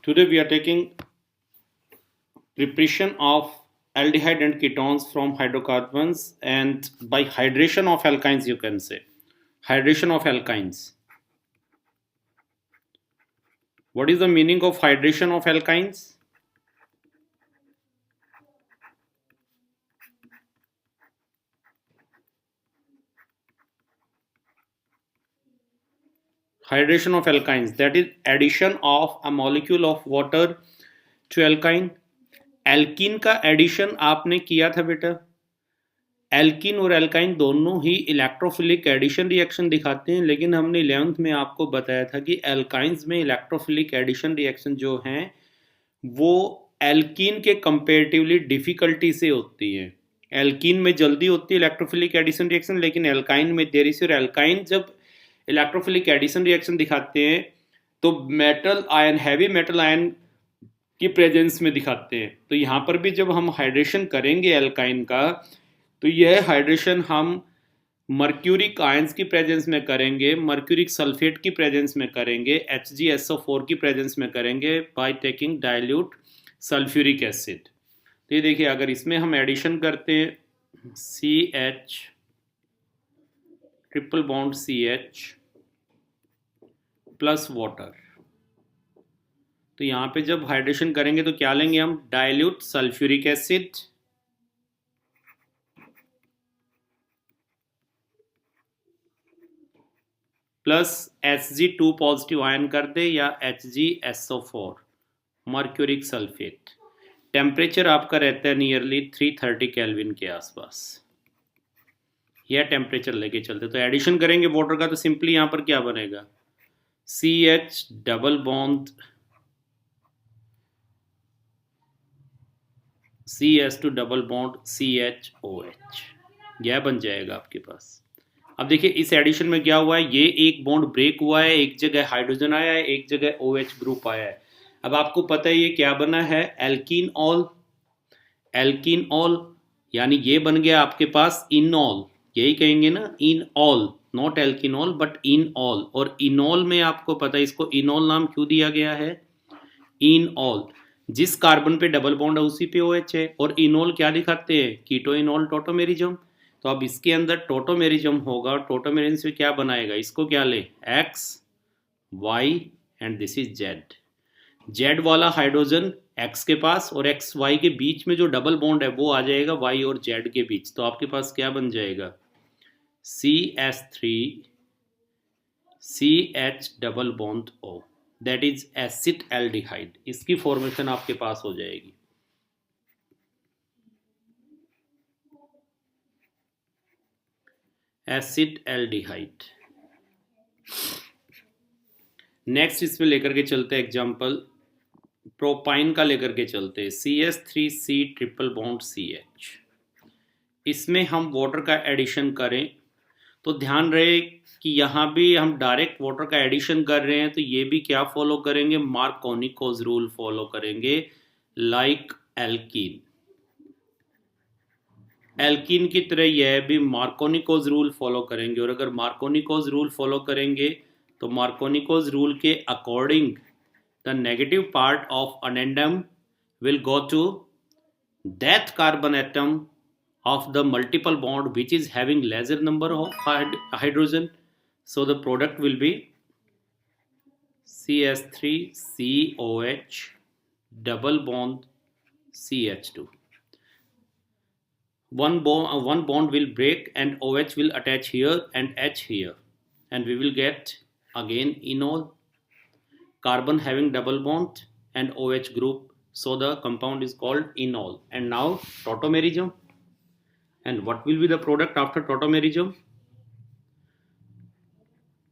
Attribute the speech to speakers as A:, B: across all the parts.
A: Today we are taking preparation of aldehyde and ketones from hydrocarbons and by hydration of alkynes, you can say. Hydration of alkynes. What is the meaning of hydration of alkynes? Hydration of alkynes, that is addition of a molecule of water to alkyne. Alkene का addition आपने किया था बेटा. Alkene और alkyne दोनों ही electrophilic addition reaction दिखाते हैं, लेकिन हमने 11th में आपको बताया था कि एल्काइंस में इलेक्ट्रोफिलिक एडिशन रिएक्शन जो हैं वो एल्कीन के कंपेरेटिवली डिफिकल्टी से होती है. एल्कीन में जल्दी होती है इलेक्ट्रोफिलिक एडिशन रिएक्शन, लेकिन एल्काइन में देरी से. और एल्काइन जब इलेक्ट्रोफिलिक एडिशन रिएक्शन दिखाते हैं तो metal ion, heavy metal ion की प्रेजेंस में दिखाते हैं. तो यहाँ पर भी जब हम हाइड्रेशन करेंगे एल्काइन का, तो यह हाइड्रेशन हम मर्क्यूरिक आयंस की प्रेजेंस में करेंगे, मर्क्यूरिक सल्फेट की प्रेजेंस में करेंगे, HgSO4 की प्रेजेंस में करेंगे by taking dilute sulphuric acid. तो ये देखिए, अगर इसमें हम एडिशन करते हैं CH triple bond CH plus water, तो यहाँ पे जब हाइड्रेशन करेंगे तो क्या लेंगे हम? Dilute sulphuric acid plus Hg2 positive ion कर दे या HgSO4 मर्क्यूरिक सल्फेट. टेम्परेचर आपका रहता है नियरली 330 केल्विन के आसपास. यह टेम्परेचर लेके चलते. तो एडिशन करेंगे वाटर का तो सिंपली यहाँ पर क्या बनेगा? CH double bond CS2 double bond CHOH, यह बन जाएगा आपके पास. अब देखिए इस एडिशन में क्या हुआ है, ये एक बॉन्ड ब्रेक हुआ है, एक जगह हाइड्रोजन आया है, एक जगह OH ग्रुप आया है. अब आपको पता है ये क्या बना है? Alkene all. एल्कीन ऑल यानी ये बन गया आपके पास इनॉल. यही कहेंगे ना, enol, not alkynol but enol. और इनॉल में आपको पता है इसको इनॉल नाम क्यों दिया गया है? इन ऑल, जिस कार्बन पे डबल बॉन्ड है उसी पे OH है. और इनॉल क्या दिखाते हैं? कीटो इनॉल टोटोमेरिज्म. तो अब इसके अंदर टोटोमेरिज्म होगा. टोटोमेरिज्म से क्या बनाएगा? इसको क्या ले? X Y and this is Z. Z वाला हाइड्रोजन X के पास और X Y के बीच में जो डबल बॉन्ड है वो आ जाएगा Y और Z के बीच. तो आपके पास क्या बन जाएगा? CS3 CH double bond O, that is acid aldehyde. इसकी फॉर्मेशन आपके पास हो जाएगी. Acid aldehyde. नेक्स्ट इसमें लेकर के चलते हैं एग्जांपल, प्रोपाइन का लेकर के चलते हैं. CS3C triple bond CH. इसमें हम वाटर का एडिशन करें तो ध्यान रहे कि यहाँ भी हम डायरेक्ट वाटर का एडिशन कर रहे हैं, तो ये भी क्या फॉलो करेंगे? मार्कोनिकोज रूल फॉलो करेंगे लाइक एल्कीन. एल्कीन की तरह यह भी मार्कोनिकोज रूल फॉलो करेंगे. और अगर मार्कोनिकोज रूल फॉलो करेंगे तो मार्कोनिकोज रूल के according the negative part of addendum will go to that carbon atom of the multiple bond which is having lesser number of hydrogen. So the product will be CS3COH double bond CH2. One bond will break and OH will attach here and H here, and we will get again enol, carbon having double bond and OH group. So the compound is called enol. And now tautomerism. And what will be the product after tautomerism?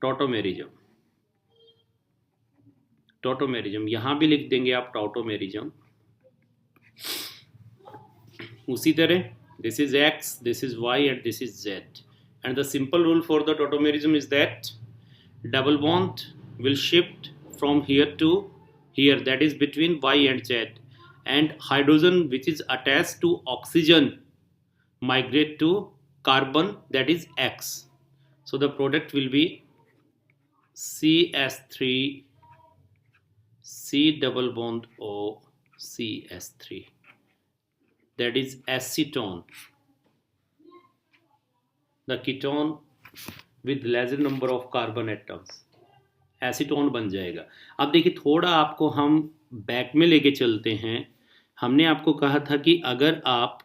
A: Tautomerism. Tautomerism यहाँ भी लिख देंगे आप tautomerism. उसी तरह this is X, this is Y and this is Z. And the simple rule for the tautomerism is that double bond will shift from here to here, that is between Y and Z, and hydrogen which is attached to oxygen migrate to carbon, that is X. So the product will be CS3 C double bond O CH3, that is acetone, the ketone with lesser number of carbon atoms, acetone बन जाएगा। अब देखिए थोड़ा आपको हम back में लेके चलते हैं। हमने आपको कहा था कि अगर आप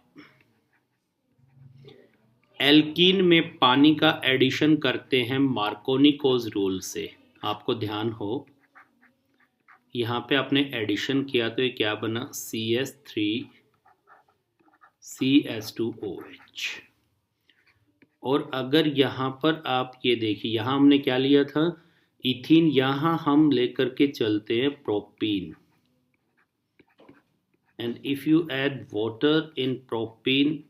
A: एल्कीन में पानी का एडिशन करते हैं मार्कोनिकोज रूल से, आपको ध्यान हो यहाँ पे आपने एडिशन किया तो ये क्या बना, CH3CH2OH। और अगर यहाँ पर आप ये देखिए, यहाँ हमने क्या लिया था, इथीन, यहाँ हम लेकर के चलते हैं propene, and if you add water in propene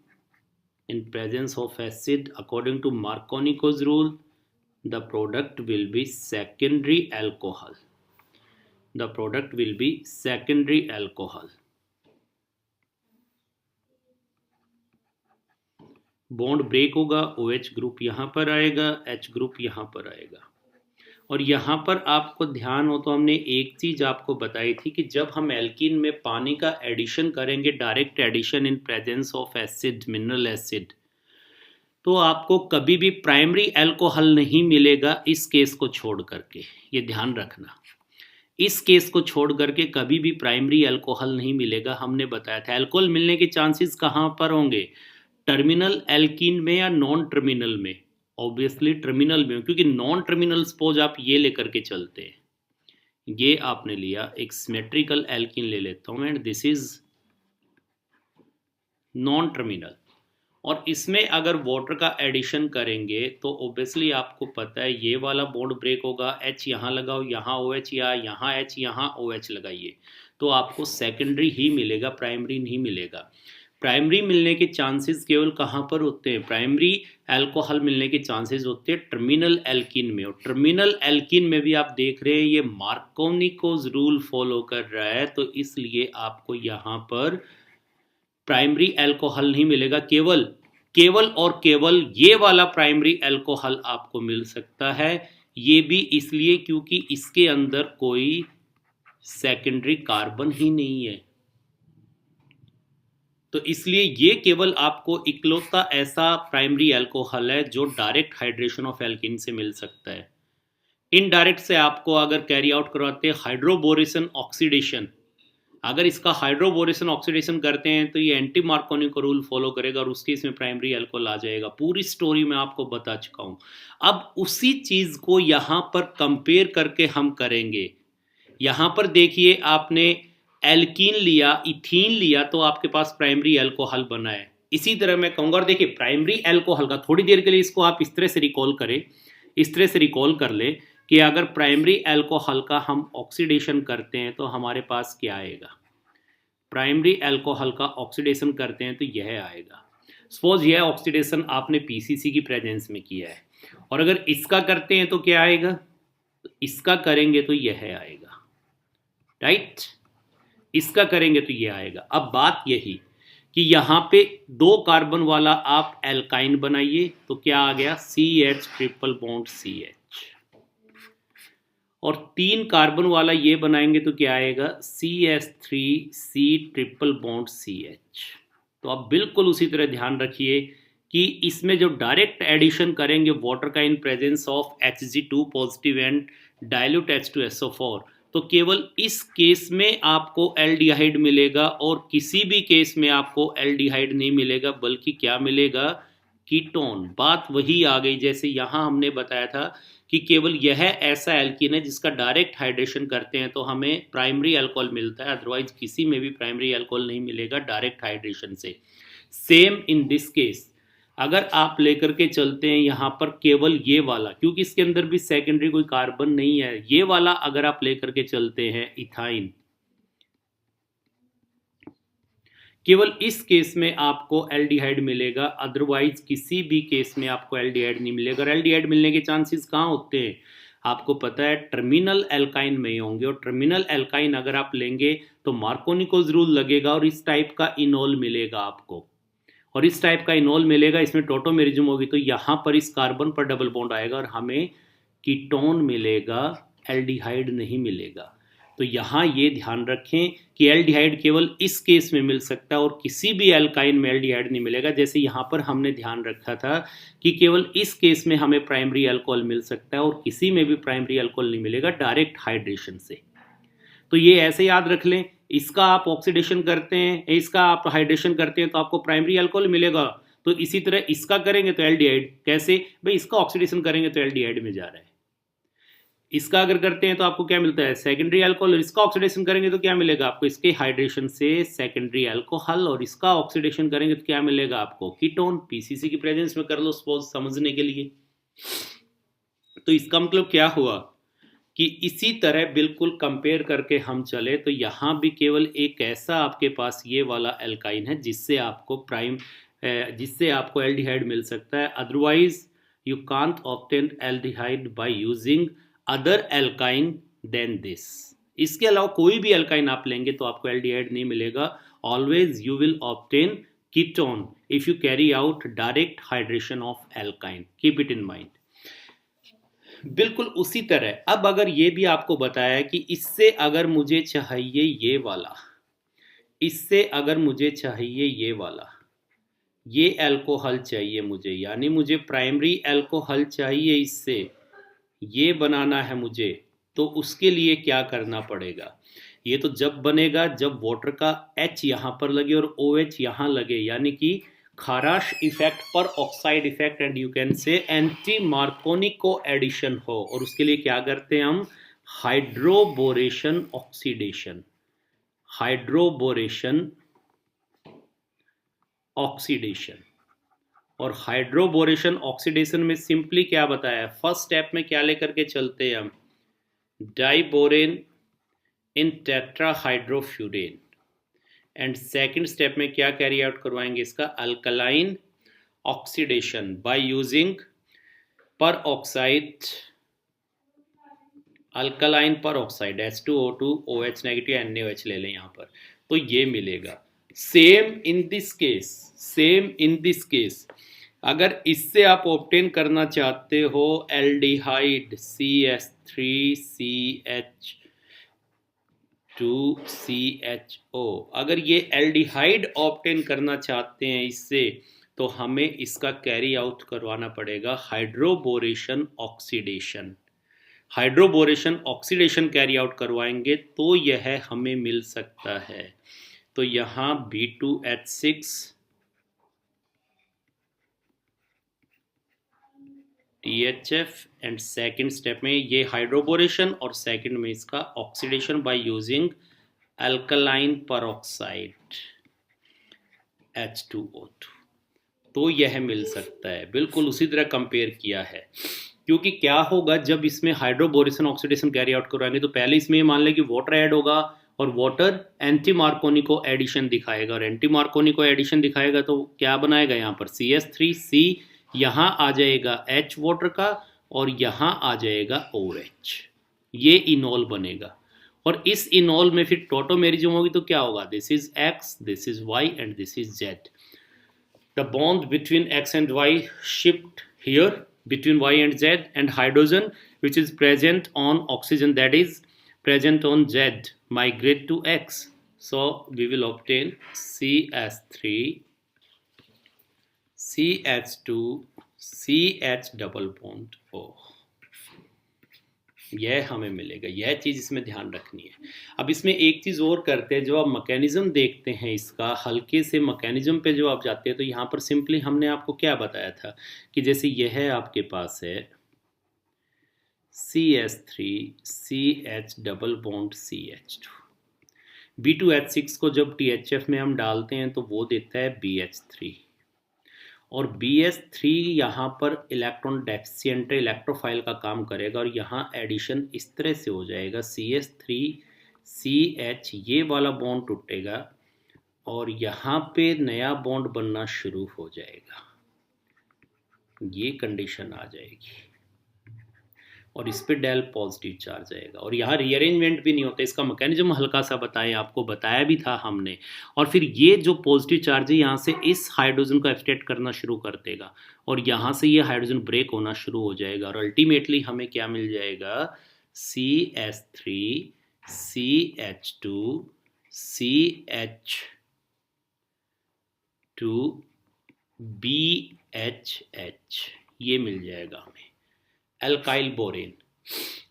A: in presence of acid according to Marconico's rule, the product will be secondary alcohol. The product will be secondary alcohol. Bond break होगा, OH group यहाँ पर आएगा, H group यहाँ पर आएगा। और यहाँ पर आपको ध्यान हो तो हमने एक चीज आपको बताई थी कि जब हम एल्कीन में पानी का एडिशन करेंगे, direct addition in presence of acid, mineral acid, तो आपको कभी भी प्राइमरी अल्कोहल नहीं मिलेगा इस केस को छोड़ करके, ये ध्यान रखना। इस केस को छोड़ करके कभी भी प्राइमरी अल्कोहल नहीं मिलेगा। हमने बताया था अल्कोहल मिलने के चांसेस कहाँ पर होंगे, टर्मिनल एल्कीन में या नॉन टर्मिनल में। ऑब्वियसली टर्मिनल में, क्योंकि नॉन टर्मिनल सपोज आप ये लेकर के चलते हैं, ये आपने लिया एक सिमेट्रिकल एल्कीन ले लेता हूँ and this is non terminal, और इसमें अगर वाटर का एडिशन करेंगे तो ऑब्वियसली आपको पता है ये वाला बॉन्ड ब्रेक होगा, H यहाँ लगाओ, यहाँ OH, या यहाँ H यहाँ OH लगाइए, तो आपको सेकेंडरी ही मिलेगा, प्राइमरी नहीं मिलेगा। प्राइमरी मिलने के चांसेस केवल कहाँ पर होते हैं, प्राइमरी अल्कोहल मिलने के चांसेस होते हैं टर्मिनल एल्कीन में। और टर्मिनल एल्कीन में भी आप देख रहे हैं ये मार्कोनिकोज रूल फॉलो कर रहा है, तो इसलिए आपको यहाँ पर प्राइमरी अल्कोहल नहीं मिलेगा, केवल और केवल ये वाला प्राइमरी अल्कोहल आपको मिल सकता है। ये भी इसलिए क्योंकि इसके अंदर कोई सेकेंडरी कार्बन ही नहीं है, तो इसलिए ये केवल आपको इकलौता ऐसा प्राइमरी अल्कोहल है जो डायरेक्ट हाइड्रेशन ऑफ एल्कीन से मिल सकता है। इनडायरेक्ट से आपको अगर कैरी आउट करवाते हैं हाइड्रोबोरेशन ऑक्सीडेशन, अगर इसका हाइड्रोबोरेशन ऑक्सीडेशन करते हैं तो ये एंटी मार्कोनिको रूल फॉलो करेगा और उसके इसमें प्राइमरी अल्कोहल आ जाएगा। पूरी स्टोरी मैं आपको बता चुका हूं। अब उसी चीज को यहां पर कंपेयर करके हम करेंगे। यहां पर देखिए आपने एल्कीन लिया, इथीन लिया, तो आपके पास प्राइमरी अल्कोहल बना है। इसी तरह मैं कहूंगा, और देखिए प्राइमरी अल्कोहल का थोड़ी देर के लिए इसको आप इस तरह से रिकॉल करें, इस तरह से रिकॉल कर ले कि अगर प्राइमरी अल्कोहल का हम ऑक्सीडेशन करते हैं तो हमारे पास क्या आएगा, प्राइमरी अल्कोहल का ऑक्सीडेशन करते हैं तो यह आएगा। सपोज यह ऑक्सीडेशन आपने पीसीसी की प्रेजेंस में किया है, और अगर इसका करते हैं तो क्या आएगा, इसका करेंगे तो यह आएगा, राइट, इसका करेंगे तो यह आएगा। अब बात यही कि यहाँ पे 2 कार्बन वाला आप एल्काइन बनाइए तो क्या आ गया, CH ट्रिपल बॉन्ड CH, और 3 कार्बन वाला ये बनाएंगे तो क्या आएगा, CH3C ट्रिपल बॉन्ड CH। तो आप बिल्कुल उसी तरह ध्यान रखिए कि इसमें जो डायरेक्ट एडिशन करेंगे वाटर का इन presence of Hg2 positive and dilute H2SO4, तो केवल इस केस में आपको एल्डिहाइड मिलेगा और किसी भी केस में आपको एल्डिहाइड नहीं मिलेगा, बल्कि क्या मिलेगा, कीटोन। बात वही आ गई जैसे यहाँ हमने बताया था कि केवल यह ऐसा एल्कीन है जिसका डायरेक्ट हाइड्रेशन करते हैं तो हमें प्राइमरी अल्कोहल मिलता है, अदरवाइज किसी में भी प्राइमरी अल्कोहल नहीं मिलेगा डायरेक्ट हाइड्रेशन से। सेम इन दिस केस अगर आप लेकर के चलते हैं यहाँ पर केवल ये वाला, क्योंकि इसके अंदर भी सेकेंडरी कोई कार्बन नहीं है, ये वाला अगर आप लेकर के चलते हैं इथाइन, केवल इस केस में आपको एल्डिहाइड मिलेगा, अदरवाइज किसी भी केस में आपको एल्डिहाइड नहीं मिलेगा। और एल्डिहाइड मिलने के चांसेस कहाँ होते हैं, आपको पता है टर्मिनल एल्काइन में ही होंगे, और टर्मिनल एल्काइन अगर आप लेंगे तो मार्कोनिकोज रूल लगेगा और इस टाइप का इनोल मिलेगा आपको, और इस टाइप का इनोल मिलेगा, इसमें टोटोमेरिज्म होगी तो यहाँ पर इस कार्बन पर डबल बॉन्ड आएगा और हमें कीटोन मिलेगा, एल्डिहाइड नहीं मिलेगा। तो यहाँ ये ध्यान रखें कि एल्डिहाइड केवल इस केस में मिल सकता है और किसी भी एल्काइन में एल्डिहाइड नहीं मिलेगा। जैसे यहाँ पर हमने ध्यान रखा था कि केवल इस केस में हमें प्राइमरी अल्कोहल मिल सकता है और किसी में भी प्राइमरी अल्कोहल नहीं मिलेगा डायरेक्ट हाइड्रेशन से। तो ये ऐसे याद रख लें, इसका आप ऑक्सीडेशन करते हैं, इसका आप हाइड्रेशन करते हैं तो आपको प्राइमरी अल्कोहल मिलेगा। तो इसी तरह इसका करेंगे तो एल्डिहाइड। कैसे भाई, इसका ऑक्सीडेशन करेंगे तो एल्डिहाइड में जा रहा है। इसका अगर करते हैं तो आपको क्या मिलता है, सेकेंडरी अल्कोहल। और इसका ऑक्सीडेशन करेंगे तो क्या मिलेगा आपको, इसके हाइड्रेशन से सेकेंडरी अल्कोहल। और इसका ऑक्सीडेशन करेंगे तो क्या मिलेगा आपको, कीटोन। पीसीसी की प्रेजेंस में कर लो सपोज, समझने के लिए। तो इसका मतलब क्या हुआ कि इसी तरह बिल्कुल कंपेयर करके हम चले तो यहाँ भी केवल एक ऐसा आपके पास ये वाला एल्काइन है जिससे आपको एल्डिहाइड मिल सकता है। Otherwise you can't obtain aldehyde by using other alkyne than this. इसके अलावा कोई भी एल्काइन आप लेंगे तो आपको एल्डिहाइड नहीं मिलेगा। Always you will obtain ketone if you carry out direct hydration of alkyne. Keep it in mind. बिल्कुल उसी तरह अब अगर ये भी आपको बताया कि इससे अगर मुझे चाहिए ये वाला, इससे अगर मुझे चाहिए ये वाला, ये अल्कोहल चाहिए मुझे, यानी मुझे प्राइमरी अल्कोहल चाहिए, इससे ये बनाना है मुझे, तो उसके लिए क्या करना पड़ेगा। ये तो जब बनेगा जब वाटर का H यहाँ पर लगे और OH यहाँ लगे, यानी कि Kharasch effect peroxide effect and you can say anti Markovnikov addition हो। और उसके लिए क्या करते हैं हम, हाइड्रोबोरेशन ऑक्सीडेशन। Hydroboration oxidation. और हाइड्रोबोरेशन ऑक्सीडेशन में सिंपली क्या बताया, फर्स्ट स्टेप में क्या लेकर के चलते हैं हम, diborane in tetrahydrofuran. And second step में क्या कैरी आउट करवाएंगे, इसका अल्कलाइन ऑक्सीडेशन बाय यूजिंग पर ऑक्साइड, अल्कलाइन पर oxide H2O2 OH negative NaOH ले लें यहाँ पर, तो ये मिलेगा। Same in this case, same in this case अगर इससे आप ऑब्टेन करना चाहते हो एल्डिहाइड CH3CH2CHO, अगर ये एल्डिहाइड ऑब्टेन करना चाहते हैं इससे, तो हमें इसका कैरी आउट करवाना पड़ेगा hydroboration oxidation. Hydroboration oxidation carry out करवाएंगे तो यह हमें मिल सकता है। तो यहाँ B2H6 THF and second step में ये हाइड्रोबोरेशन और सेकेंड में इसका oxidation by using alkaline peroxide H2O2, तो यह मिल सकता है। बिल्कुल उसी तरह कंपेयर किया है, क्योंकि क्या होगा जब इसमें हाइड्रोबोरेशन ऑक्सीडेशन कैरी आउट करवाएंगे तो पहले इसमें मान लें कि वाटर ऐड होगा और वाटर एंटी मार्कोनिको एडिशन दिखाएगा, और एंटी मार्कोनिको एडिशन दिखाएगा तो क्या बनाएगा यहाँ पर CH3C, यहाँ आ जाएगा H वाटर का और यहाँ आ जाएगा OH, ये इनॉल बनेगा। और इस इनॉल में फिर टोटोमेरिज्म होगी तो क्या होगा, this is X, this is Y and this is Z। The bond between X and Y shift here between Y and Z, and hydrogen which is present on oxygen that is present on Z migrate to X. So we will obtain CH3 CH2 CH double bond O, यह हमें मिलेगा। यह चीज़ इसमें ध्यान रखनी है। अब इसमें एक चीज़ और करते हैं, जो आप मैकेनिज्म देखते हैं इसका, हल्के से मैकेनिज्म पे जो आप जाते हैं तो यहाँ पर सिंपली हमने आपको क्या बताया था कि जैसे यह आपके पास है CH3 CH double bond CH2, B2H6 को जब THF में हम डालते हैं तो वो देता है BH3, और BH3 यहाँ पर इलेक्ट्रॉन डेफिशिएंट इलेक्ट्रोफाइल का काम करेगा और यहाँ एडिशन इस तरह से हो जाएगा CH3CH, ये वाला बॉन्ड टूटेगा और यहाँ पे नया बॉन्ड बनना शुरू हो जाएगा, ये कंडीशन आ जाएगी और इस पे डेल पॉजिटिव चार्ज आएगा और यहाँ रीअरेंजमेंट भी नहीं होता। इसका मैकेनिज्म हल्का सा बताया, आपको बताया भी था हमने। और फिर ये जो पॉजिटिव चार्ज है यहाँ से इस हाइड्रोजन को एक्सट्रैक्ट करना शुरू कर देगा और यहाँ से ये हाइड्रोजन ब्रेक होना शुरू हो जाएगा और अल्टीमेटली हमें क्या मिल जाएगा, CH3 CH2 CH2 BHH, ये मिल जाएगा हमें alkyl borane.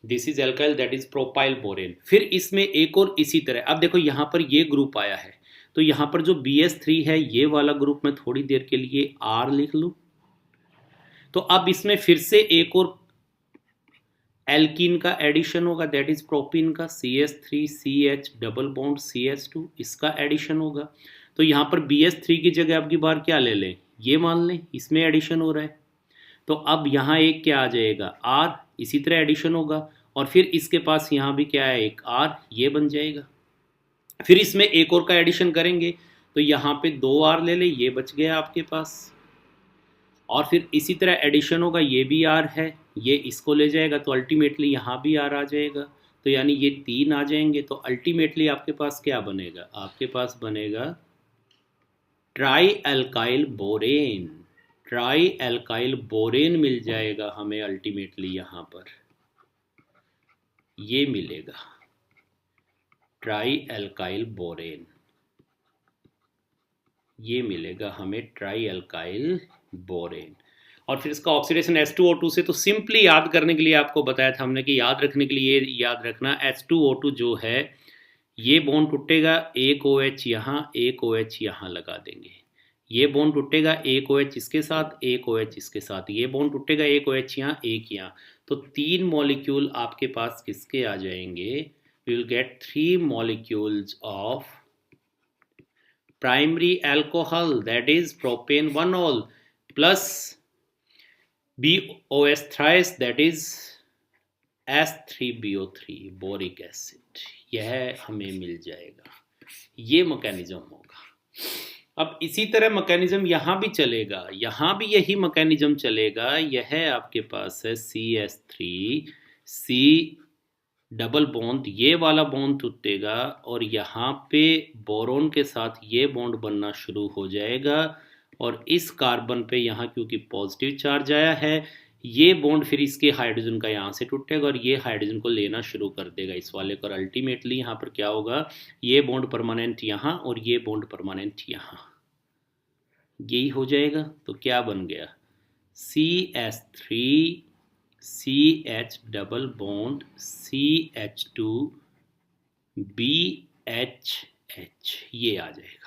A: This is alkyl, that is propyl borane. फिर इसमें एक और इसी तरह, अब देखो यहाँ पर ये ग्रुप आया है, तो यहाँ पर जो BS3 है ये वाला ग्रुप मैं थोड़ी देर के लिए R लिख लूँ। तो अब इसमें फिर से एक और एल्कीन का एडिशन होगा, दैट इज प्रोपीन का CH3CH डबल बॉन्ड CH2, इसका एडिशन होगा। तो यहाँ पर BS3 की जगह अब की बार क्या ले लें, ये मान लें, इसमें एडिशन हो रहा है। तो अब यहाँ एक क्या आ जाएगा R, इसी तरह एडिशन होगा, और फिर इसके पास यहाँ भी क्या है एक R, ये बन जाएगा। फिर इसमें एक और का एडिशन करेंगे तो यहाँ पे 2R ले ले, ये बच गया आपके पास, और फिर इसी तरह एडिशन होगा, ये भी R है, ये इसको ले जाएगा तो अल्टीमेटली यहाँ भी R आ जाएगा, तो यानी ये 3 आ जाएंगे। तो अल्टीमेटली आपके पास क्या बनेगा, आपके पास बनेगा tri alkyl borane. Tri alkyl borane मिल जाएगा हमें अल्टीमेटली, यहाँ पर ये मिलेगा ट्राई एल्काइल बोरेन, ये मिलेगा हमें ट्राई एल्काइल बोरेन। और फिर इसका ऑक्सीडेशन H2O2 से, तो सिंपली याद करने के लिए आपको बताया था हमने कि याद रखने के लिए याद रखना, H2O2 जो है ये बॉन्ड टूटेगा, एक OH यहाँ, एक OH यहाँ लगा देंगे, ये बॉन्ड टूटेगा, एक OH इसके साथ, एक OH इसके साथ, ये बॉन्ड टूटेगा, एक OH यहाँ, एक यहाँ, तो 3 मॉलिक्यूल आपके पास किसके आ जाएंगे, we will get 3 molecules of primary alcohol, that is propane 1-ol plus BOS thrice, that is S3BO3 boric acid, यह हमें मिल जाएगा। ये मैकेनिज्म होगा। अब इसी तरह मैकेनिज्म यहाँ भी चलेगा, यहाँ भी यही मैकेनिज्म चलेगा। यह आपके पास है CH3C डबल बॉन्ड, ये वाला बॉन्ड टूटेगा और यहाँ पे बोरोन के साथ ये बॉन्ड बनना शुरू हो जाएगा, और इस कार्बन पे यहाँ क्योंकि पॉजिटिव चार्ज आया है, ये बॉन्ड फिर इसके हाइड्रोजन का यहाँ से टूटेगा और ये हाइड्रोजन को लेना शुरू कर देगा इस वाले को, और अल्टीमेटली यहाँ पर क्या होगा, ये बॉन्ड परमानेंट यहाँ और ये बॉन्ड परमानेंट यहाँ, यही हो जाएगा। तो क्या बन गया, CH3CH double bond CH2 BHH, ये आ जाएगा।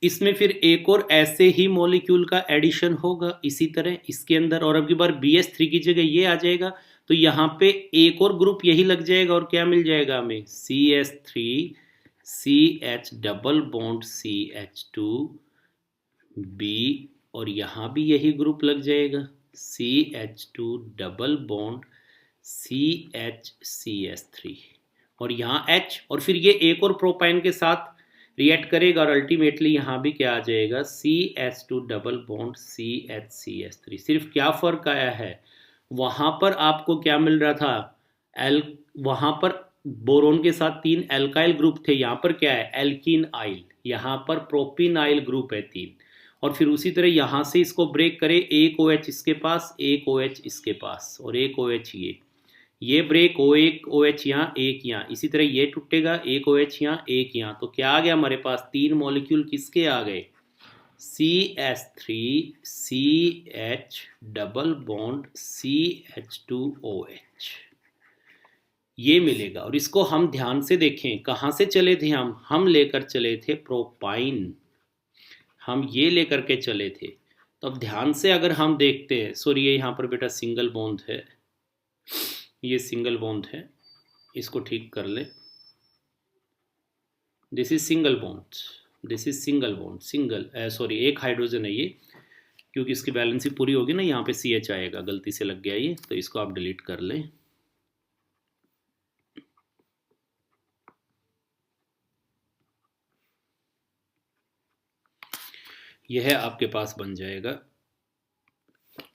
A: इसमें फिर एक और ऐसे ही मॉलिक्यूल का एडिशन होगा इसी तरह इसके अंदर, और अब की बार BH3 की जगह ये आ जाएगा, तो यहाँ पे एक और ग्रुप यही लग जाएगा और क्या मिल जाएगा हमें, CH3CH double bond CH2 B, और यहाँ भी यही ग्रुप लग जाएगा CH2 डबल बॉन्ड CH3, और यहाँ H, और फिर ये एक और प्रोपाइन के साथ रिएक्ट करेगा और अल्टीमेटली यहाँ भी क्या आ जाएगा, CH2 डबल बॉन्ड CH3। सिर्फ क्या फ़र्क आया है, वहाँ पर आपको क्या मिल रहा था, वहाँ पर बोरोन के साथ 3 एल्काइल ग्रुप थे, यहाँ पर क्या है, एल्कीन आइल, यहाँ पर प्रोपीन आइल ग्रुप है 3, और फिर उसी तरह यहाँ से इसको ब्रेक करें, एक OH इसके पास, एक OH इसके पास, और एक OH ये ब्रेक, एक OH यहाँ, एक यहाँ, इसी तरह ये टूटेगा, एक OH यहाँ, एक यहाँ, तो क्या आ गया हमारे पास, 3 मॉलिक्यूल किसके आ गए, CH3CH डबल बॉन्ड CH2OH, ये मिलेगा। और इसको हम ध्यान से देखें, कहाँ से चले थे हम लेकर चले थे प्रोपाइन, हम ये लेकर के चले थे। तो अब ध्यान से अगर हम देखते हैं, सॉरी ये यहाँ पर बेटा सिंगल बॉन्ड है, ये सिंगल बॉन्ड है, इसको ठीक कर ले, this is single bond, this is single bond, single sorry एक हाइड्रोजन है ये, क्योंकि इसकी बैलेंसी पूरी होगी ना, यहाँ पे CH आएगा, गलती से लग गया ये, तो इसको आप डिलीट कर लें। यह आपके पास बन जाएगा,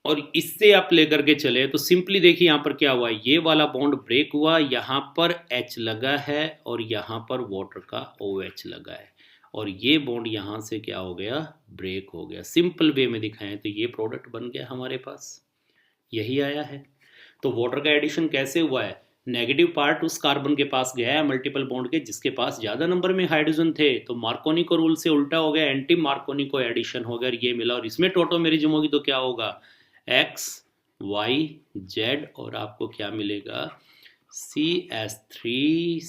A: और इससे आप लेकर के चले तो सिंपली देखिए यहाँ पर क्या हुआ, ये वाला बॉन्ड ब्रेक हुआ, यहाँ पर H लगा है और यहाँ पर वाटर का OH लगा है, और ये बॉन्ड यहाँ से क्या हो गया, ब्रेक हो गया। सिंपल वे में दिखाएं तो ये प्रोडक्ट बन गया हमारे पास, यही आया है। तो वाटर का एडिशन कैसे हुआ है, नेगेटिव पार्ट उस कार्बन के पास गया है मल्टीपल बॉन्ड के जिसके पास ज़्यादा नंबर में हाइड्रोजन थे, तो मार्कोनी को रूल से उल्टा हो गया, एंटी मार्कोनी को एडिशन हो गया, ये मिला, और इसमें टोटोमेरिज्म होगी तो क्या होगा, एक्स वाई जेड, और आपको क्या मिलेगा, CH3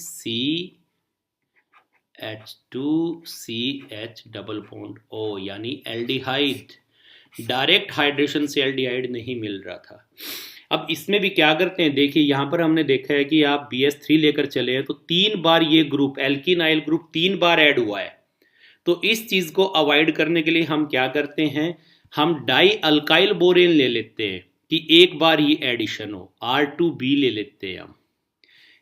A: CH2CH double bond O, यानी एल्डिहाइड। डायरेक्ट हाइड्रेशन से एल्डिहाइड नहीं मिल रहा था। अब इसमें भी क्या करते हैं, देखिए यहाँ पर हमने देखा है कि आप BS3 लेकर चले हैं तो 3 बार ये ग्रुप एल्किनाइल ग्रुप 3 बार ऐड हुआ है। तो इस चीज को अवॉइड करने के लिए हम क्या करते हैं, हम डाई अल्काइल बोरेन ले लेते हैं कि एक बार ये एडिशन हो, R2B ले लेते हैं, हम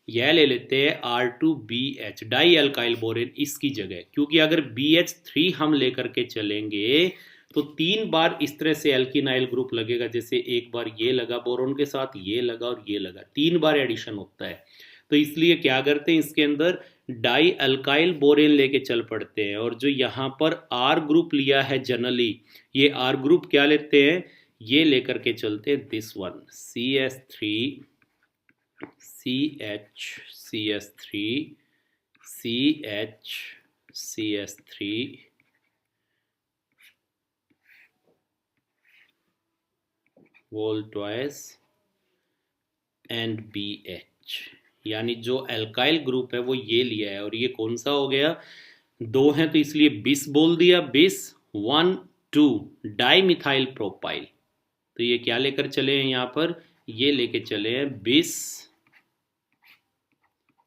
A: यह ले लेते हैं R2BH डाई अल्काइल बोरेन इसकी जगह, क्योंकि अगर BH3 हम लेकर के चलेंगे तो 3 बार इस तरह से एल्किनाइल ग्रुप लगेगा, जैसे एक बार ये लगा बोरोन के साथ, ये लगा और ये लगा, 3 बार एडिशन होता है। तो इसलिए क्या करते हैं, इसके अंदर डाई अल्काइल बोरेन लेके चल पड़ते हैं, और जो यहाँ पर R ग्रुप लिया है जनरली, ये R ग्रुप क्या लेते हैं, ये लेकर के चलते हैं this one CH3 CH CH3 CH CH3 whole twice and BH, यानी जो एल्काइल ग्रुप है वो ये लिया है, और ये कौन सा हो गया, 2 हैं तो इसलिए बिस बोल दिया, बिस 1 2 डाई मिथाइल प्रोपाइल। तो ये क्या लेकर चले हैं यहाँ पर, ये लेके चले हैं बिस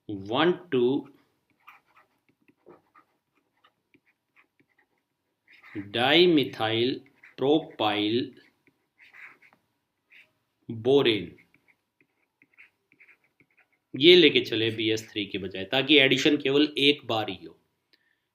A: 1 2 डाई मिथाइल प्रोपाइल बोरेन, ये लेके चले BS3 के बजाय, ताकि एडिशन केवल एक बार ही हो,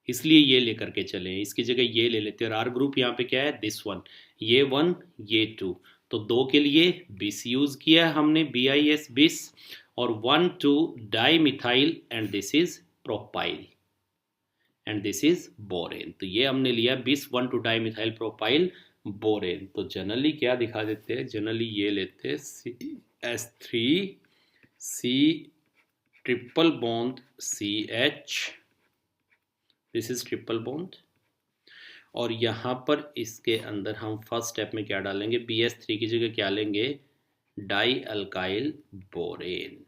A: इसलिए ये लेकर के चले। इसकी जगह ये ले लेते हैं, और R ग्रुप यहाँ पे क्या है, दिस वन, ये 1 ये 2, तो 2 के लिए बिस यूज किया हमने, BIS बिस, और 1 2 di methyl, and this is propyl and this is borane. तो ये हमने लिया बिस 1 2 डाई मिथाइल प्रोपाइल बोरेन। तो जनरली क्या दिखा देते हैं, जनरली ये लेते हैं CH3C triple bond CH, this is triple bond, और यहाँ पर इसके अंदर हम फर्स्ट स्टेप में क्या डालेंगे, BS3 की जगह क्या लेंगे, डाई अल्काइल बोरेन,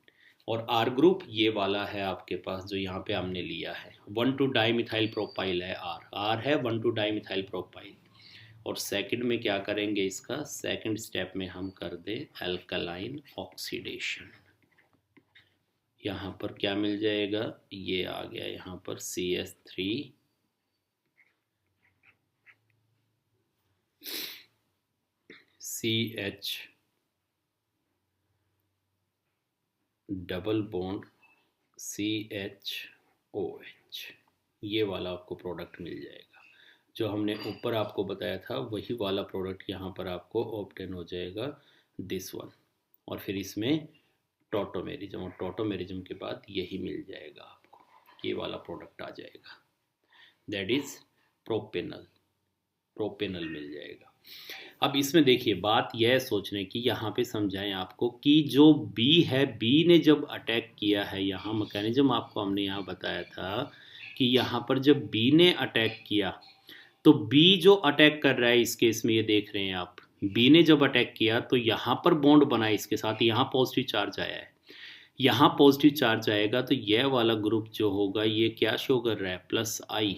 A: और R ग्रुप ये वाला है आपके पास जो यहाँ पे हमने लिया है, 1 2 डाई मिथाइल प्रोपाइल है, R है 1 2 डाई मिथाइल प्रोपाइल। और सेकंड में क्या करेंगे, इसका सेकंड स्टेप में हम कर दे अल्कलाइन ऑक्सीडेशन। यहाँ पर क्या मिल जाएगा, ये आ गया यहाँ पर CH3 CH double bond CHOH, ये वाला आपको प्रोडक्ट मिल जाएगा। जो हमने ऊपर आपको बताया था वही वाला प्रोडक्ट यहाँ पर आपको ऑब्टेन हो जाएगा, दिस वन, और फिर इसमें टोटोमेरिज्म, और टोटोमेरिज्म के बाद यही मिल जाएगा आपको, ये वाला प्रोडक्ट आ जाएगा, दैट इज प्रोपेनल, प्रोपेनल मिल जाएगा। अब इसमें देखिए बात यह सोचने की, यहाँ पे समझाएं आपको कि जो बी है, बी ने जब अटैक किया है, यहाँ मैकेनिज्म आपको हमने यहाँ बताया था कि यहाँ पर जब बी ने अटैक किया, तो बी जो अटैक कर रहा है इस केस में, ये देख रहे हैं आप, बी ने जब अटैक किया तो यहाँ पर बॉन्ड बना इसके साथ, यहाँ पॉजिटिव चार्ज आया है, यहाँ पॉजिटिव चार्ज आएगा तो यह वाला ग्रुप जो होगा ये क्या शो कर रहा है, +I,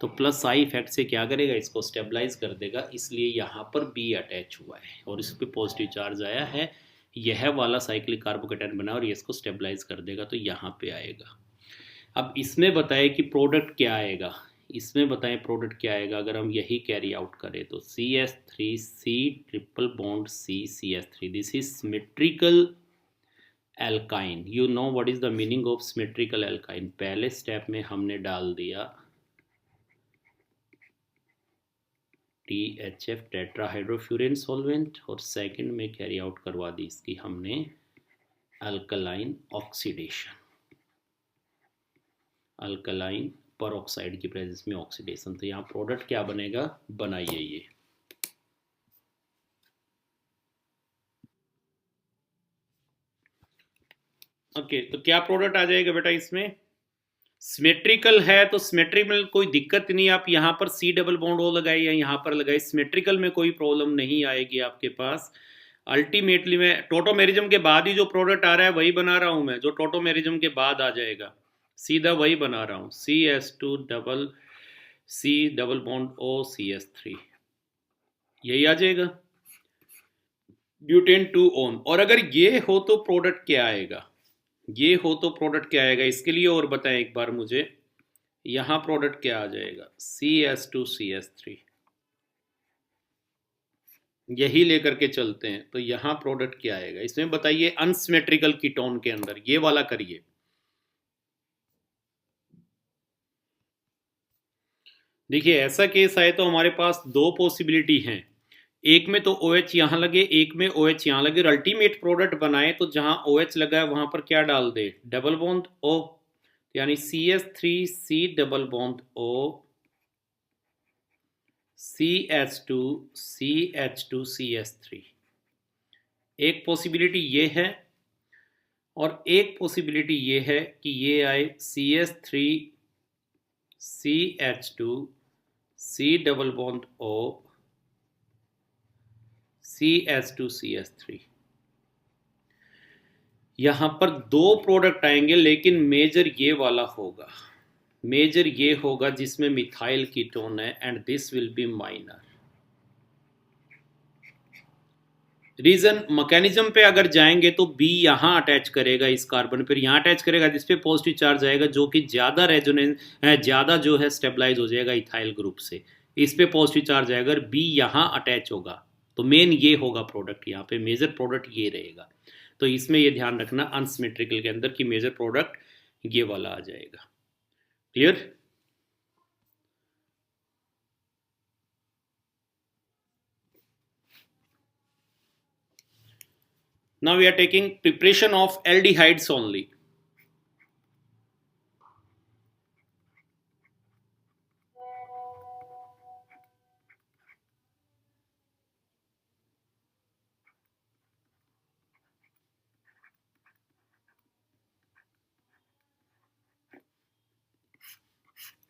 A: तो +I इफेक्ट से क्या करेगा, इसको स्टेबलाइज कर देगा, इसलिए यहाँ पर बी अटैच हुआ है और इस पर पॉजिटिव चार्ज आया है, यह वाला साइक्लिक कार्बोकेटायन बना और ये इसको स्टेबलाइज कर देगा, तो यहाँ पे आएगा। अब इसमें बताए कि प्रोडक्ट क्या आएगा, इसमें बताएं प्रोडक्ट क्या आएगा, अगर हम यही कैरी आउट करें तो CH3C triple bond CH3, this is symmetrical alkyne. You know what is the meaning of symmetrical alkyne, पहले स्टेप में हमने डाल दिया THF टेट्राहाइड्रोफ्यूरेन सॉल्वेंट, और सेकंड में कैरी आउट करवा दी इसकी हमने अल्कलाइन ऑक्सीडेशन, अल्कलाइन पर ऑक्साइड की प्रेजेंस में ऑक्सीडेशन। तो यहाँ प्रोडक्ट क्या बनेगा, बनाइए ये, ओके, तो क्या प्रोडक्ट आ जाएगा बेटा इसमें? सिमेट्रिकल है तो सिमेट्रिकल में कोई दिक्कत नहीं, आप यहाँ पर सी डबल बॉन्ड ओ लगाए या यहाँ पर लगाए, सिमेट्रिकल में कोई प्रॉब्लम नहीं आएगी आपके पास। अल्टीमेटली मैं टोटोमेरिज्म के बाद ही जो प्रोडक्ट आ रहा है वही बना रहा हूँ मैं, जो टोटोमेरिज्म के बाद आ जाएगा सीधा वही बना रहा हूँ, CS2 double C double bond O CS3, यही आ जाएगा, ब्यूटेन 2 ओन। और अगर ये हो तो प्रोडक्ट क्या आएगा, ये हो तो प्रोडक्ट क्या आएगा इसके लिए और बताएं एक बार मुझे, यहां प्रोडक्ट क्या आ जाएगा? CS2 CS3, यही लेकर के चलते हैं, तो यहां प्रोडक्ट क्या आएगा इसमें बताइए, अनसिमेट्रिकल कीटोन के अंदर ये वाला करिए। देखिए ऐसा केस आए तो हमारे पास दो पॉसिबिलिटी हैं, एक में तो OH यहां लगे, एक में OH यहां लगे, और अल्टीमेट प्रोडक्ट बनाए तो जहां OH लगा है वहां पर क्या डाल दे? डबल बॉन्ड O, यानी CS3C double bond O CH2 CH2 CS3। एक पॉसिबिलिटी ये है, और एक पॉसिबिलिटी ये है कि ये आए CS3 CH2 C double bond O CH2 CH3। यहां पर दो प्रोडक्ट आएंगे, लेकिन मेजर ये वाला होगा, मेजर ये होगा जिसमें मिथाइल कीटोन है, and this will be minor. Reason mechanism पे अगर जाएंगे तो बी यहां अटैच करेगा इस कार्बन पर, यहां अटैच करेगा जिस पे पॉजिटिव चार्ज आएगा, जो कि ज्यादा रेजोनेंस है, ज्यादा जो है स्टेबलाइज हो जाएगा इथाइल ग्रुप से, इस पे पॉजिटिव चार्ज आएगा, अगर बी यहां अटैच होगा तो मेन ये होगा प्रोडक्ट, यहाँ पे मेजर प्रोडक्ट ये रहेगा। तो इसमें ये ध्यान रखना अनसिमेट्रिकल के अंदर कि मेजर प्रोडक्ट ये वाला आ जाएगा। Clear? Now we are taking preparation of aldehydes only.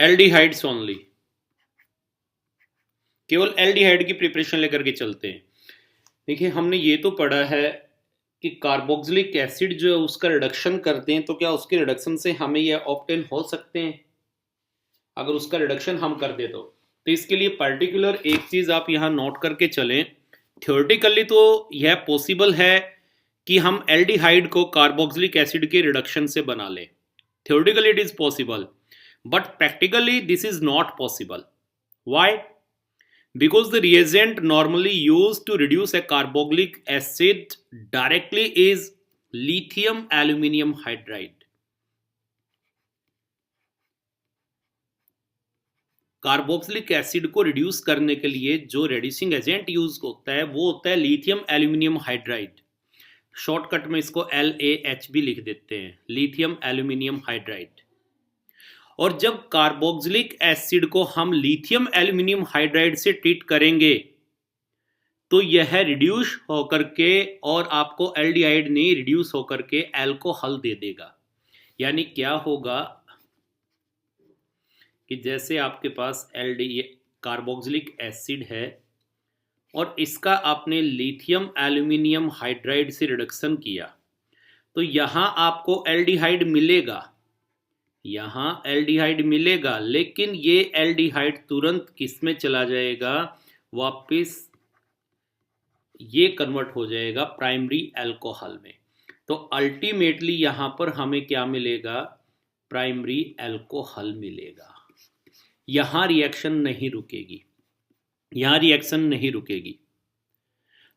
A: Aldehydes only, केवल एल्डिहाइड की प्रिपरेशन लेकर के चलते हैं। देखिए हमने ये तो पढ़ा है कि कार्बोक्सिलिक एसिड जो है उसका रिडक्शन करते हैं, तो क्या उसके रिडक्शन से हमें ये ऑब्टेन हो सकते हैं? अगर उसका रिडक्शन हम कर दे तो इसके लिए पर्टिकुलर एक चीज आप यहाँ नोट करके चलें, थियोरेटिकली तो यह पॉसिबल है कि हम एल्डिहाइड को कार्बोक्सिलिक एसिड के रिडक्शन से बना लें, theoretically it is possible, but practically this is not possible. Why? Because the reagent normally used to reduce a carboxylic acid directly is lithium aluminium hydride. Carboxylic acid को reduce करने के लिए जो reducing agent use होता है वो होता है लिथियम एल्यूमिनियम हाइड्राइड, शॉर्टकट में इसको LAH भी लिख देते हैं, लिथियम एल्यूमिनियम हाइड्राइड। और जब कार्बोक्सिलिक एसिड को हम लिथियम एल्यूमिनियम हाइड्राइड से ट्रीट करेंगे तो यह रिड्यूस होकर के और आपको एल्डिहाइड नहीं रिड्यूस होकर के एल्कोहल दे देगा। यानी क्या होगा कि जैसे आपके पास कार्बोक्सिलिक एसिड है और इसका आपने लिथियम एल्यूमिनियम हाइड्राइड से रिडक्शन किया, तो यहां आपको एल्डिहाइड मिलेगा, यहां एल्डिहाइड मिलेगा, लेकिन ये एल्डिहाइड तुरंत किस में चला जाएगा? वापस ये कन्वर्ट हो जाएगा प्राइमरी अल्कोहल में। तो अल्टीमेटली यहां पर हमें क्या मिलेगा? प्राइमरी अल्कोहल मिलेगा। यहां रिएक्शन नहीं रुकेगी, यहां रिएक्शन नहीं रुकेगी।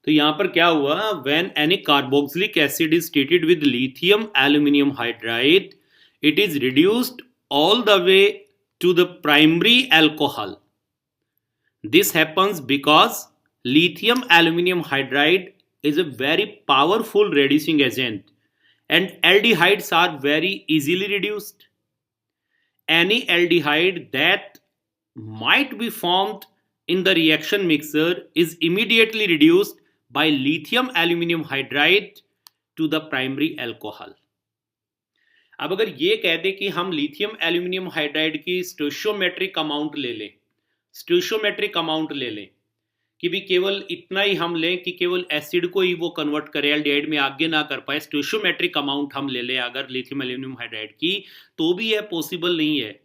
A: तो यहां पर क्या हुआ? When any carboxylic acid is treated with lithium aluminium hydride, it is reduced all the way to the primary alcohol. This happens because lithium aluminum hydride is a very powerful reducing agent and aldehydes are very easily reduced. Any aldehyde that might be formed in the reaction mixer is immediately reduced by lithium aluminum hydride to the primary alcohol. अब अगर ये कह दे कि हम lithium aluminium hydride की स्टोइशियोमेट्रिक amount ले लें, स्टोइशियोमेट्रिक amount ले लें कि भी केवल इतना ही हम लें कि केवल एसिड को ही वो कन्वर्ट करे, एल्डिहाइड में आगे ना कर पाए, स्टोइशियोमेट्रिक अमाउंट हम ले लें अगर लिथियम एल्यूमिनियम हाइड्राइड की, तो भी यह पॉसिबल नहीं है,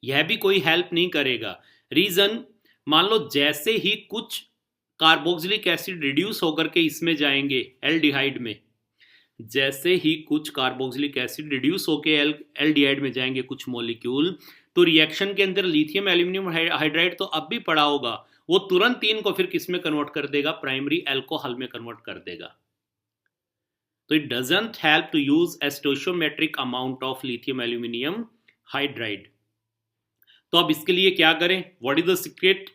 A: यह भी कोई हेल्प नहीं करेगा। रीजन, मान लो जैसे ही कुछ कार्बोक्सिलिक एसिड रिड्यूस होकर के इसमें जाएंगे एल्डिहाइड में, जैसे ही कुछ कार्बोक्सिलिक एसिड रिड्यूस होकर एल्डिहाइड में जाएंगे कुछ मॉलिक्यूल, तो रिएक्शन के अंदर लिथियम एल्यूमिनियम हाइड्राइड तो अब भी पड़ा होगा, वो तुरंत तीन को फिर किस में कन्वर्ट कर देगा, प्राइमरी अल्कोहल में कन्वर्ट कर देगा। तो it doesn't help to use a stoichiometric amount of lithium aluminium hydride. तो अब इसके लिए क्या करें, what is the secret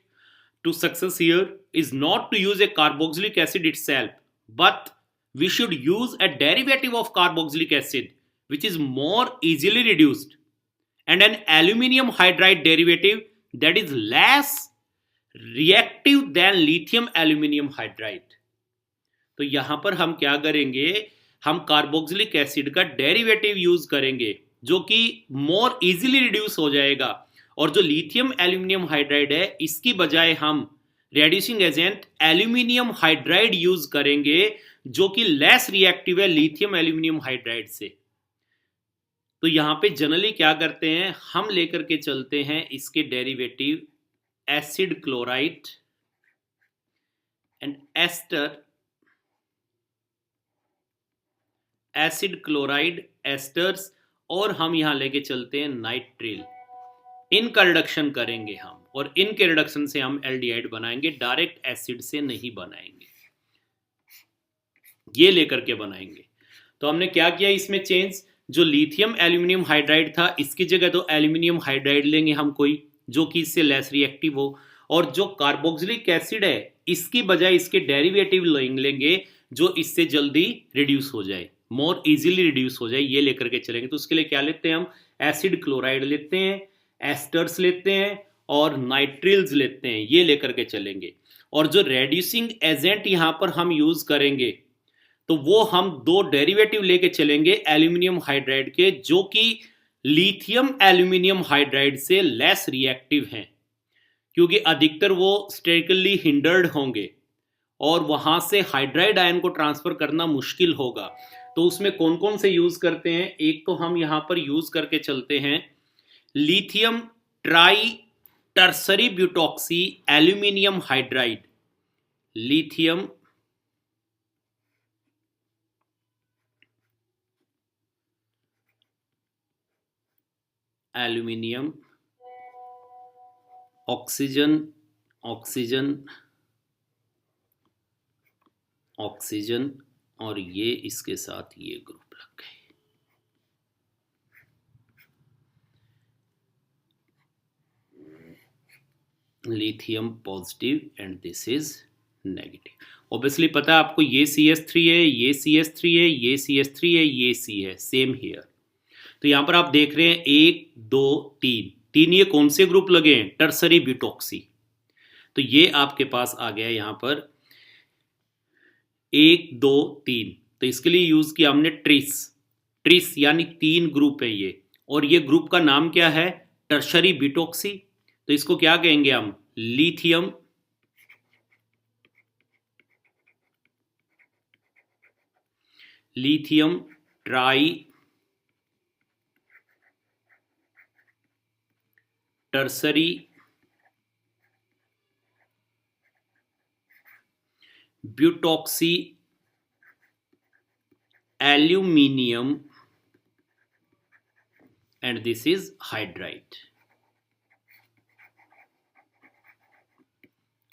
A: to success here is not to use a carboxylic acid itself, but we should use a derivative of carboxylic acid which is more easily reduced and an aluminium hydride derivative that is less reactive than lithium aluminium hydride। तो यहां पर हम क्या करेंगे, हम carboxylic acid का derivative use करेंगे जो कि मोर इजीली रिड्यूस हो जाएगा, और जो लिथियम एल्यूमिनियम हाइड्राइड है इसकी बजाय हम reducing agent aluminium hydride use करेंगे जो कि लेस रिएक्टिव है लिथियम एल्यूमिनियम हाइड्राइड से। तो यहां पे जनरली क्या करते हैं, हम लेकर के चलते हैं इसके derivative acid chloride and ester, acid chloride esters, और हम यहां लेके चलते हैं नाइट्रिल। इनका रिडक्शन करेंगे हम, और इनके रिडक्शन से हम एल्डिहाइड बनाएंगे, डायरेक्ट एसिड से नहीं बनाएंगे, ये लेकर के बनाएंगे। तो हमने क्या किया इसमें चेंज, जो लिथियम एल्यूमिनियम हाइड्राइड था इसकी जगह तो एल्यूमिनियम हाइड्राइड लेंगे हम कोई जो कि इससे लेस रिएक्टिव हो, और जो कार्बोक्सिलिक एसिड है इसकी बजाय इसके डेरिवेटिव लेंगे जो इससे जल्दी रिड्यूस हो जाए, मोर इजीली रिड्यूस हो जाए, ये लेकर के चलेंगे। तो उसके लिए क्या लेते हैं हम, एसिड क्लोराइड लेते हैं, एस्टर्स लेते हैं और नाइट्रिल्स लेते हैं, ये लेकर के चलेंगे। और जो रेड्यूसिंग एजेंट यहां पर हम यूज करेंगे तो वो हम दो डेरिवेटिव लेके चलेंगे एल्यूमिनियम हाइड्राइड के जो कि लिथियम एल्यूमिनियम हाइड्राइड से लेस रिएक्टिव हैं, क्योंकि अधिकतर वो स्टेरिकली हिंडर्ड होंगे और वहां से हाइड्राइड आयन को ट्रांसफर करना मुश्किल होगा। तो उसमें कौन कौन से यूज करते हैं, एक तो हम यहां पर यूज करके चलते हैं lithium tri tertiary butoxy aluminium hydride, lithium aluminium oxygen oxygen oxygen, और ये इसके साथ ये ग्रुप लग गए, lithium positive and this is negative. Obviously पता है आपको, ये CH3 है, ये CH3 है, ये CH3 है, ये C है, सेम हियर। तो यहां पर आप देख रहे हैं 1 2 3 तीन, ये कौन से ग्रुप लगे हैं, टर्सरी ब्यूटॉक्सी। तो ये आपके पास आ गया यहां पर 1 2 3, तो इसके लिए यूज किया हमने ट्रिस, ट्रिस यानी 3 ग्रुप है ये, और ये ग्रुप का नाम क्या है, टर्सरी ब्यूटॉक्सी। तो इसको क्या कहेंगे हम, lithium lithium tri tertiary butoxy aluminium and this is hydride,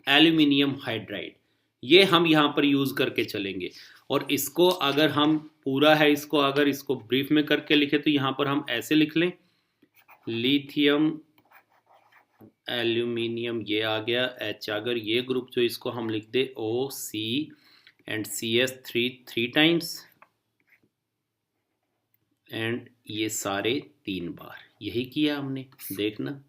A: aluminium hydride, ये हम यहां पर यूज करके चलेंगे। और इसको अगर हम पूरा है, इसको अगर इसको ब्रीफ में करके लिखे तो यहां पर हम ऐसे लिख लें, लिथियम एल्यूमिनियम ये आ गया H, अगर ये ग्रुप जो इसको हम लिख दे OC and CH3 3 times and ये सारे 3 बार, यही किया हमने, देखना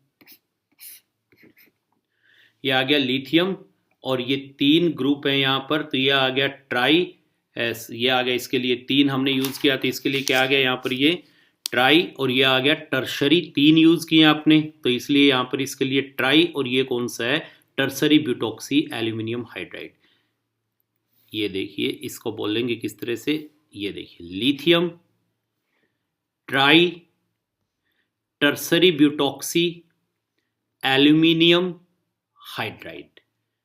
A: ये आ गया लिथियम, और ये 3 ग्रुप है यहाँ पर, तो ये आ गया ट्राई एस, ये आ गया, इसके लिए 3 हमने यूज किया, तो इसके लिए क्या आ गया यहाँ पर, ये ट्राई और ये आ गया टर्शरी, 3 यूज किए आपने, तो इसलिए यहाँ पर इसके लिए ट्राई, और ये कौन सा है, टर्शरी ब्यूटॉक्सी एल्यूमिनियम हाइड्राइड। ये देखिए इसको बोलेंगे किस तरह से, ये देखिए lithium tri tertiary butoxy aluminium hydride.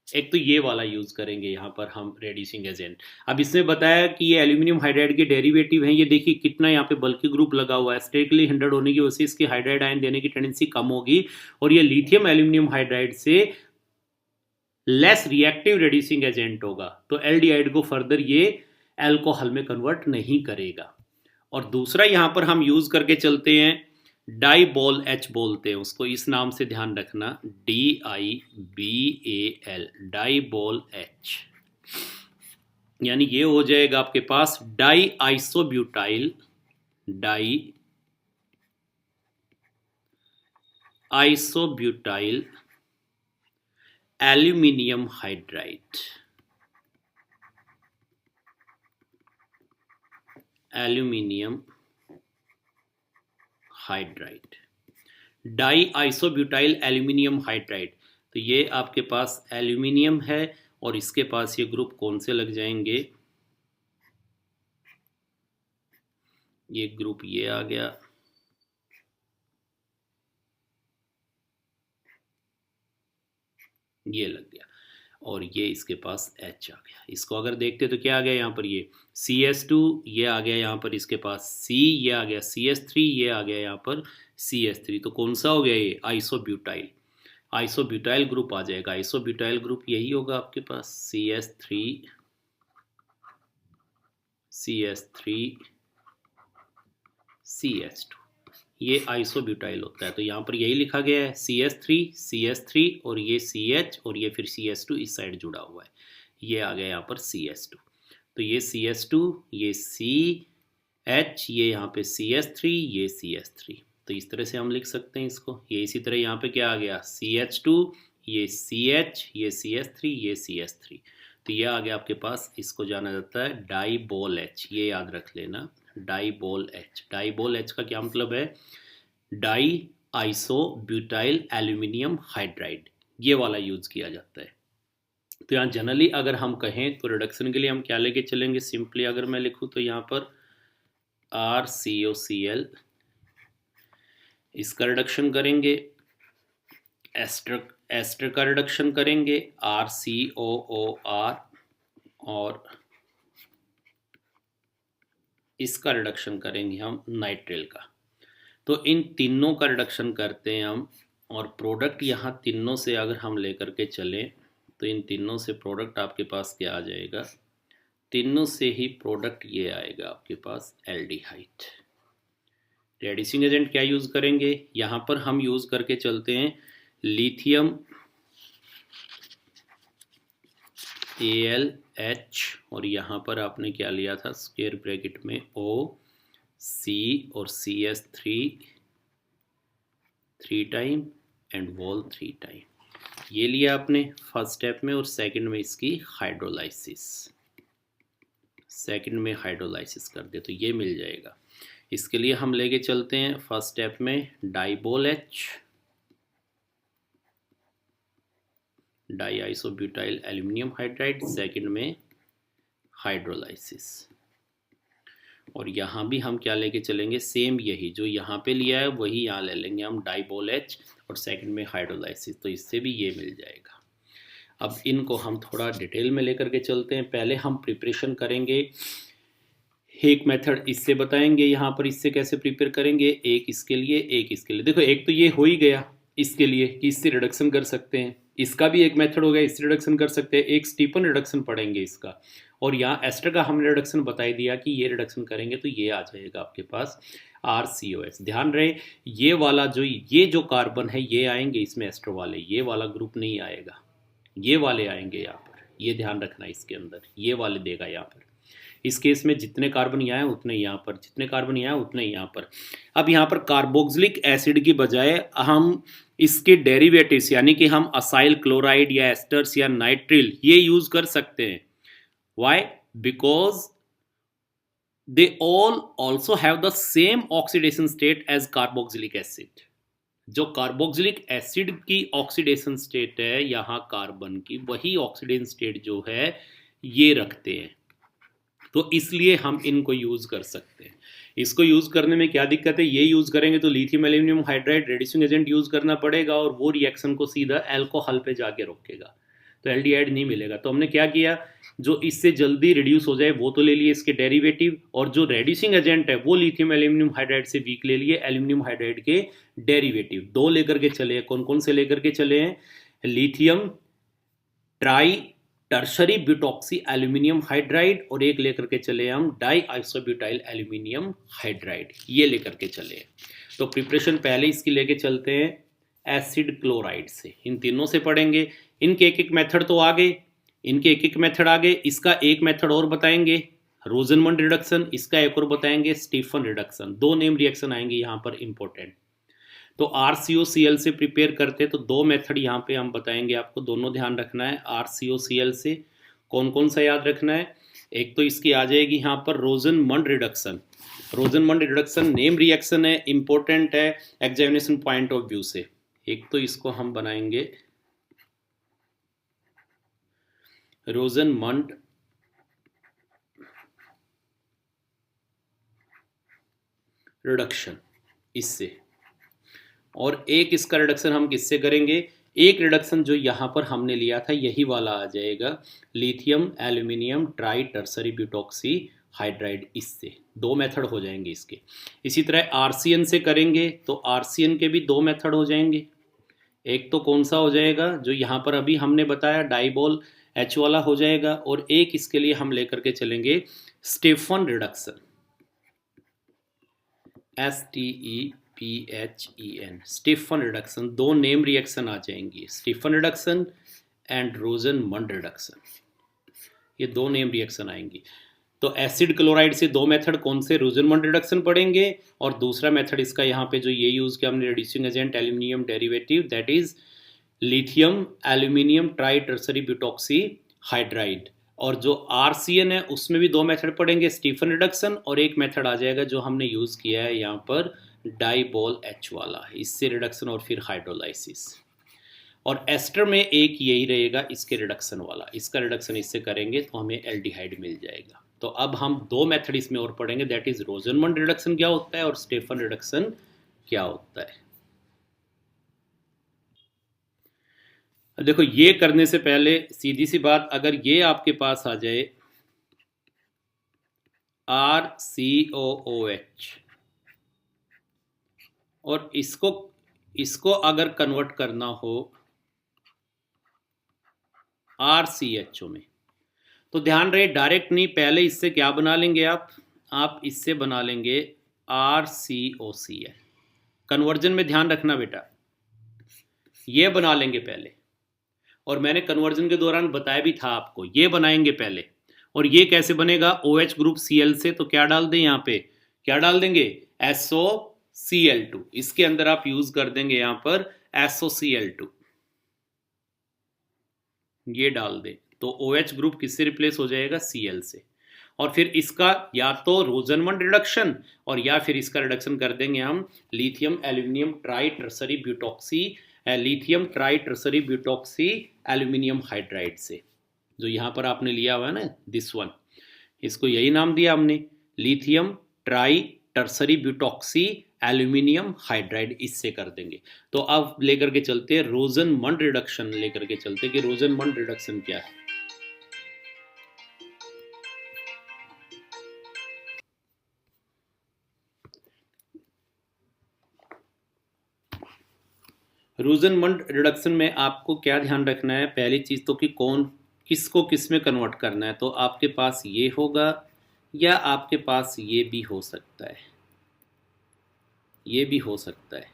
A: एक तो ये वाला यूज करेंगे यहाँ पर हम रेड्यूसिंग एजेंट। अब इसमें बताया कि ये एल्यूमिनियम हाइड्राइड के डेरिवेटिव हैं, ये देखिए कितना यहाँ पे बल्कि ग्रुप लगा हुआ है, स्टेरिकली 100 होने की वजह से इसकी हाइड्राइड आयन देने की टेंडेंसी कम होगी, और ये लिथियम एल्यूमिनियम हाइड्राइड से लेस रिएक्टिव रेड्यूसिंग एजेंट होगा, तो एल्डिहाइड को फर्दर ये एल्कोहल में कन्वर्ट नहीं करेगा। और दूसरा यहाँ पर हम यूज करके चलते हैं डाइबोल एच बोलते हैं उसको, इस नाम से ध्यान रखना, DIBAL डाइबोल एच, यानी ये हो जाएगा आपके पास di isobutyl aluminium hydride, di isobutyl aluminium hydride. तो ये आपके पास एल्यूमिनियम है और इसके पास ये ग्रुप कौन से लग जाएंगे, ये ग्रुप ये आ गया, ये लग गया, और ये इसके पास H आ गया। इसको अगर देखते तो क्या आ गया यहाँ पर, ये CS2, ये आ गया यहाँ पर इसके पास C, ये आ गया CS3, ये आ गया यहाँ पर CS3, तो कौन सा हो गया ये आइसोब्यूटाइल ग्रुप आ जाएगा। आइसोब्यूटाइल ग्रुप यही होगा आपके पास CS3CH2, ये आइसोब्यूटाइल होता है, तो यहाँ पर यही लिखा गया है CS3 और ये CH और ये फिर CS2 इस साइड जुड़ा हुआ है, ये आ गया यहाँ पर CS2, तो ये CS2, ये CH, ये यहाँ पे CS3, ये CS3, तो इस तरह से हम लिख सकते हैं इसको। ये इसी तरह यहाँ पे क्या आ गया, CH2, ये CH, ये CS3, ये CS3, तो ये आ गया आपके पास, इसको जाना जाता है डाइबोल H, ये याद रख लेना, डाइबोल H का क्या मतलब है, डाई आइसोब्यूटाइल एल्यूमिनियम हाइड्राइड, ये वाला यूज किया जाता है। तो यहाँ जनरली अगर हम कहें तो रिडक्शन के लिए हम क्या लेके चलेंगे, सिंपली अगर मैं लिखूँ तो यहाँ पर RCOCl, इसका रिडक्शन करेंगे, एस्टर का रिडक्शन करेंगे RCOOR, और इसका रिडक्शन करेंगे हम नाइट्रिल का। तो इन तीनों का रिडक्शन करते हैं हम, और प्रोडक्ट यहाँ तीनों से अगर हम लेकर के चलें तो इन तीनों से प्रोडक्ट आपके पास क्या आ जाएगा, तीनों से ही प्रोडक्ट ये आएगा आपके पास एल्डिहाइड। रेड्यूसिंग एजेंट क्या यूज करेंगे, यहाँ पर हम यूज करके चलते हैं लिथियम AlH, और यहाँ पर आपने क्या लिया था, स्क्वायर ब्रैकेट में OC और CS3 3 time and wall 3 time, ये लिया आपने फर्स्ट स्टेप में, और सेकंड में इसकी हाइड्रोलाइसिस कर दे तो ये मिल जाएगा। इसके लिए हम लेके चलते हैं फर्स्ट स्टेप में डाइबोल H, die isobutyl aluminium hydride, second में हाइड्रोलाइसिस, और यहाँ भी हम क्या लेके चलेंगे, सेम यही जो यहाँ पे लिया है वही यहाँ ले लेंगे हम, डाइबोल H और सेकंड में हाइड्रोलाइसिस, तो इससे भी ये मिल जाएगा। अब इनको हम थोड़ा डिटेल में लेकर के चलते हैं। पहले हम प्रिपरेशन करेंगे, एक मेथड इससे बताएंगे यहाँ पर, इससे कैसे प्रिपेयर करेंगे, एक इसके लिए एक इसके लिए। देखो एक तो ये हो ही गया इसके लिए कि इससे रिडक्शन कर सकते हैं, इसका भी एक मेथड हो गया, इससे रिडक्शन कर सकते हैं, एक स्टीफन रिडक्शन पढ़ेंगे इसका, और यहाँ एस्टर का हमने रिडक्शन बता ही दिया कि ये रिडक्शन करेंगे तो ये आ जाएगा आपके पास RCOH। ध्यान रहे ये वाला ये जो कार्बन है ये आएंगे इसमें एस्टर वाले, ये वाला ग्रुप नहीं आएगा, ये वाले आएंगे यहाँ पर, ये ध्यान रखना इसके अंदर, ये वाले देगा यहाँ पर। इस केस में जितने कार्बन यहाँ हैं उतने यहाँ पर, जितने कार्बन यहाँ हैं उतने यहाँ पर। अब यहाँ पर कार्बोक्सिलिक एसिड की बजाय हम इसके डेरिवेटिव्स यानी कि हम असाइल क्लोराइड या एस्टर्स या नाइट्रिल ये यूज कर सकते हैं। Why? Because they all also have the same oxidation state as carboxylic acid. जो कार्बोक्सिलिक एसिड की ऑक्सीडेशन स्टेट है यहाँ कार्बन की, वही ऑक्सीडेशन स्टेट जो है ये रखते हैं, तो इसलिए हम इनको यूज कर सकते हैं। इसको यूज करने में क्या दिक्कत है, ये यूज करेंगे तो lithium aluminium hydride reducing agent use करना पड़ेगा और वो रिएक्शन को सीधा अल्कोहल पे जाके रोकेगा, तो एल्डिहाइड नहीं मिलेगा। तो हमने क्या किया, जो इससे जल्दी रिड्यूस हो जाए वो तो ले लिए इसके डेरिवेटिव, और जो रेड्यूसिंग एजेंट है वो लिथियम एल्यूमिनियम हाइड्राइड से वीक ले लिए एल्यूमिनियम हाइड्राइड के डेरिवेटिव। दो लेकर के चले हैं, कौन कौन से लेकर के चले हैं, lithium tri tertiary butoxy aluminium hydride, और एक लेकर के चले हम डाई आइसोब्यूटाइल एल्यूमिनियम हाइड्राइड, ये लेकर के चले हैं। तो प्रिपरेशन पहले इसकी लेके चलते हैं एसिड क्लोराइड से, इन तीनों से पढ़ेंगे। इनके एक एक मेथड तो आ गए, इनके एक एक मेथड आ गए, इसका एक मेथड और बताएंगे रोजनमंड रिडक्शन, इसका एक और बताएंगे स्टीफन रिडक्शन। दो नेम रिएक्शन आएंगे यहाँ पर इंपॉर्टेंट। तो RCOCl से प्रिपेयर करते हैं तो दो मेथड यहाँ पे हम बताएंगे आपको, दोनों ध्यान रखना है। RCOCl से कौन कौन सा याद रखना है, एक तो इसकी आ जाएगी यहाँ पर रोजनमंड रिडक्शन। रोजनमंड रिडक्शन नेम रिएक्शन है, इंपॉर्टेंट है एग्जामिनेशन पॉइंट ऑफ व्यू से। एक तो इसको हम बनाएंगे रोजनमंड रिडक्शन इससे, और एक इसका रिडक्शन हम किससे करेंगे, एक रिडक्शन जो यहाँ पर हमने लिया था यही वाला आ जाएगा, lithium aluminium tri tertiary butoxy hydride, इससे दो मेथड हो जाएंगे इसके। इसी तरह RCN से करेंगे तो RCN के भी दो मेथड हो जाएंगे। एक तो कौन सा हो जाएगा, जो यहाँ पर अभी हमने बताया डाइबॉल H वाला हो जाएगा, और एक इसके लिए हम लेकर के चलेंगे Stephen reduction, STEPHEN, Stephen reduction. दो नेम रिएक्शन आ जाएंगी, Stephen reduction and Rosenmund reduction, ये दो नेम रिएक्शन आएंगी। तो एसिड क्लोराइड से दो मेथड कौन से, रोजनमंड रिडक्शन पढ़ेंगे, और दूसरा मेथड इसका यहाँ पे जो ये यूज किया हमने reducing agent aluminium derivative, that is lithium aluminium tri tertiary butoxy hydride. और जो RCN है उसमें भी दो मेथड पढ़ेंगे, स्टीफन रिडक्शन, और एक मेथड आ जाएगा जो हमने यूज किया है यहाँ पर डाइबॉल H वाला, इससे रिडक्शन और फिर हाइड्रोलाइसिस। और एस्टर में एक यही रहेगा इसके रिडक्शन वाला, इसका रिडक्शन इससे करेंगे तो हमें एल्डिहाइड मिल जाएगा। तो अब हम दो मेथड इसमें और पढ़ेंगे, दैट इज रोजनमंड रिडक्शन क्या होता है और स्टीफन रिडक्शन क्या होता है। देखो ये करने से पहले सीधी सी बात, अगर ये आपके पास आ जाए RCOOH, और इसको अगर कन्वर्ट करना हो RCHO में, तो ध्यान रहे डायरेक्ट नहीं, पहले इससे क्या बना लेंगे आप इससे बना लेंगे RCOCl। कन्वर्जन में ध्यान रखना बेटा, ये बना लेंगे पहले, और मैंने कन्वर्जन के दौरान बताया भी था आपको, ये बनाएंगे पहले। और ये कैसे बनेगा, OH ग्रुप Cl से, तो क्या डाल दें यहाँ पे, क्या डाल देंगे SOCl2, इसके अंदर आप यूज कर देंगे यहाँ पर SOCl2, ये डाल दें तो OH ग्रुप किससे रिप्लेस हो जाएगा, Cl से। और फिर इसका या तो रोजनमंड रिडक्शन और या फिर इसका रिडक्शन कर देंगे हम lithium aluminium tri tertiary butoxy, lithium tri tertiary butoxy aluminium hydride से, जो यहाँ पर आपने लिया हुआ है ना दिस वन, इसको यही नाम दिया हमने lithium tri tertiary butoxy aluminium hydride, इससे कर देंगे। तो अब लेकर के चलते हैं रोजनमंड रिडक्शन, लेकर के चलते कि रोजनमंड रिडक्शन क्या है। रोजनमंड रिडक्शन में आपको क्या ध्यान रखना है, पहली चीज तो कि कौन किसको किस में कन्वर्ट करना है। तो आपके पास ये होगा या आपके पास ये भी हो सकता है, ये भी हो सकता है।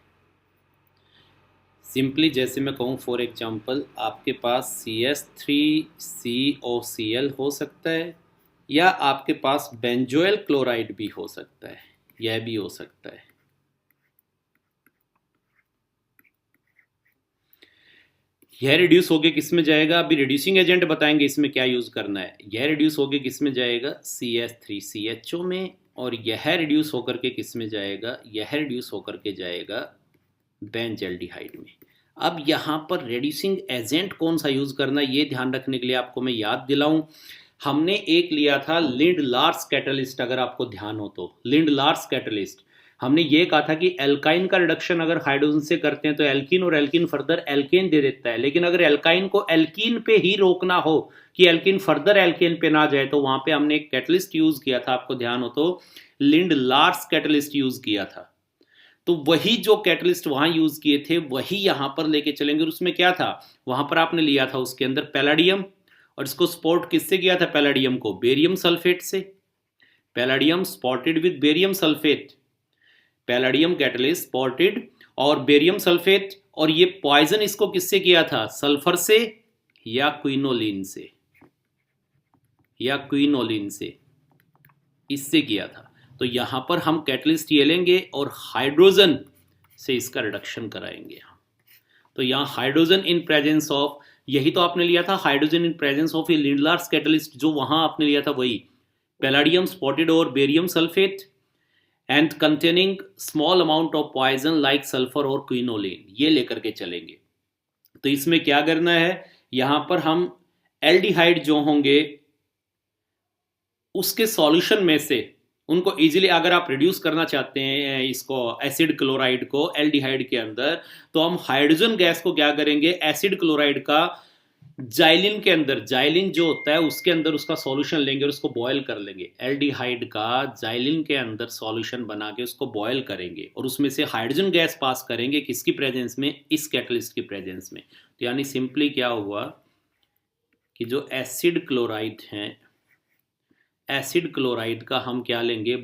A: सिंपली जैसे मैं कहूँ फॉर एग्जांपल, आपके पास CH3COCl हो सकता है, या आपके पास बेंजोइल क्लोराइड भी हो सकता है, यह भी हो सकता है। यह रिड्यूस होके किस में जाएगा, अभी रिड्यूसिंग एजेंट बताएंगे इसमें क्या यूज करना है। यह रिड्यूस होके किस में जाएगा, CH3CHO में, और यह रिड्यूस होकर के किस में जाएगा, यह रिड्यूस होकर के जाएगा बेंजल्डिहाइड में। अब यहाँ पर रेड्यूसिंग एजेंट कौन सा यूज करना है ये ध्यान रखने के लिए आपको मैं याद दिलाऊं, हमने एक लिया था लिंड-लार्स कैटलिस्ट, अगर आपको ध्यान हो तो लिंड-लार्स कैटलिस्ट हमने ये कहा था कि एल्काइन का रिडक्शन अगर हाइड्रोजन से करते हैं तो एल्कीन और एल्कीन फर्दर एल्केन दे देता है, लेकिन अगर एल्काइन को एल्कीन पे ही रोकना हो कि एल्कीन फर्दर एल्केन पे ना जाए तो वहां पे हमने एक कैटलिस्ट यूज किया था, आपको ध्यान हो तो लिंड-लार्स कैटलिस्ट यूज किया था। तो वही जो कैटलिस्ट वहां यूज किए थे वही यहां पर लेके चलेंगे। और उसमें क्या था, वहां पर आपने लिया था उसके अंदर पैलाडियम, और इसको स्पॉट किससे किया था, पैलाडियम को बेरियम सल्फेट से, palladium spotted with barium sulphate, palladium catalyst spotted और बेरियम सल्फेट। और ये पॉइजन इसको किससे किया था, सल्फर से या क्विनोलिन से, या क्विनोलिन से, इससे किया था। तो यहां पर हम कैटलिस्ट ये लेंगे और हाइड्रोजन से इसका रिडक्शन कराएंगे। तो यहां हाइड्रोजन इन प्रेजेंस ऑफ, यही तो आपने लिया था hydrogen in presence of a Lindlar's catalyst, जो वहां आपने लिया था वही पैलाडियम स्पॉटेड और barium sulphate and containing small amount of poison like sulphur और क्विनोलिन, ये लेकर के चलेंगे। तो इसमें क्या करना है, यहां पर हम एल्डिहाइड जो होंगे उसके सॉल्यूशन में से उनको इजीली, अगर आप रिड्यूस करना चाहते हैं इसको एसिड क्लोराइड को एल्डिहाइड के अंदर, तो हम हाइड्रोजन गैस को क्या करेंगे, एसिड क्लोराइड का जाइलिन के अंदर, जाइलिन जो होता है उसके अंदर उसका सॉल्यूशन लेंगे और उसको बॉयल कर लेंगे। एल्डिहाइड का जाइलिन के अंदर सॉल्यूशन बना के उसको बॉयल करेंगे और उसमें से हाइड्रोजन गैस पास करेंगे, किसकी प्रेजेंस में, इस कैटलिस्ट की प्रेजेंस में। तो यानी सिंपली क्या हुआ कि जो एसिड क्लोराइड है, एसिड क्लोराइड का हम क्या लेंगे,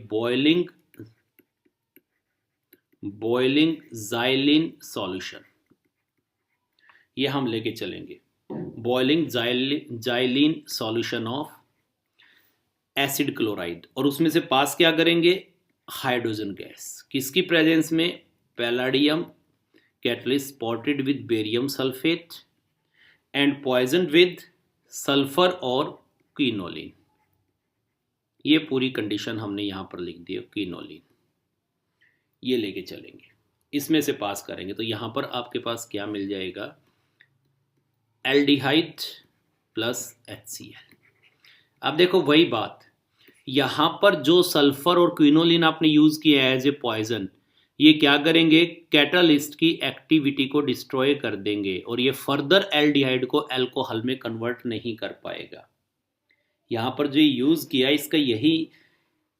A: बॉइलिंग जाइलिन सॉल्यूशन, ये हम लेके चलेंगे, boiling xylene solution of acid chloride. और उसमें से पास क्या करेंगे, हाइड्रोजन गैस, किसकी प्रेजेंस में, palladium catalyst spotted with barium sulphate and poison with sulphur और क्विनोलिन। ये पूरी कंडीशन हमने यहां पर लिख दी है, क्विनोलिन, ये लेके चलेंगे, इसमें से पास करेंगे। तो यहां पर आपके पास क्या मिल जाएगा, एल्डिहाइड प्लस HCl। अब देखो वही बात, यहां पर जो सल्फर और क्विनोलिन आपने यूज किया है एज ए पॉइजन, ये क्या करेंगे, कैटालिस्ट की एक्टिविटी को डिस्ट्रॉय कर देंगे और ये फर्दर एल्डिहाइड को अल्कोहल में कन्वर्ट नहीं कर पाएगा। यहां पर जो यूज किया इसका यही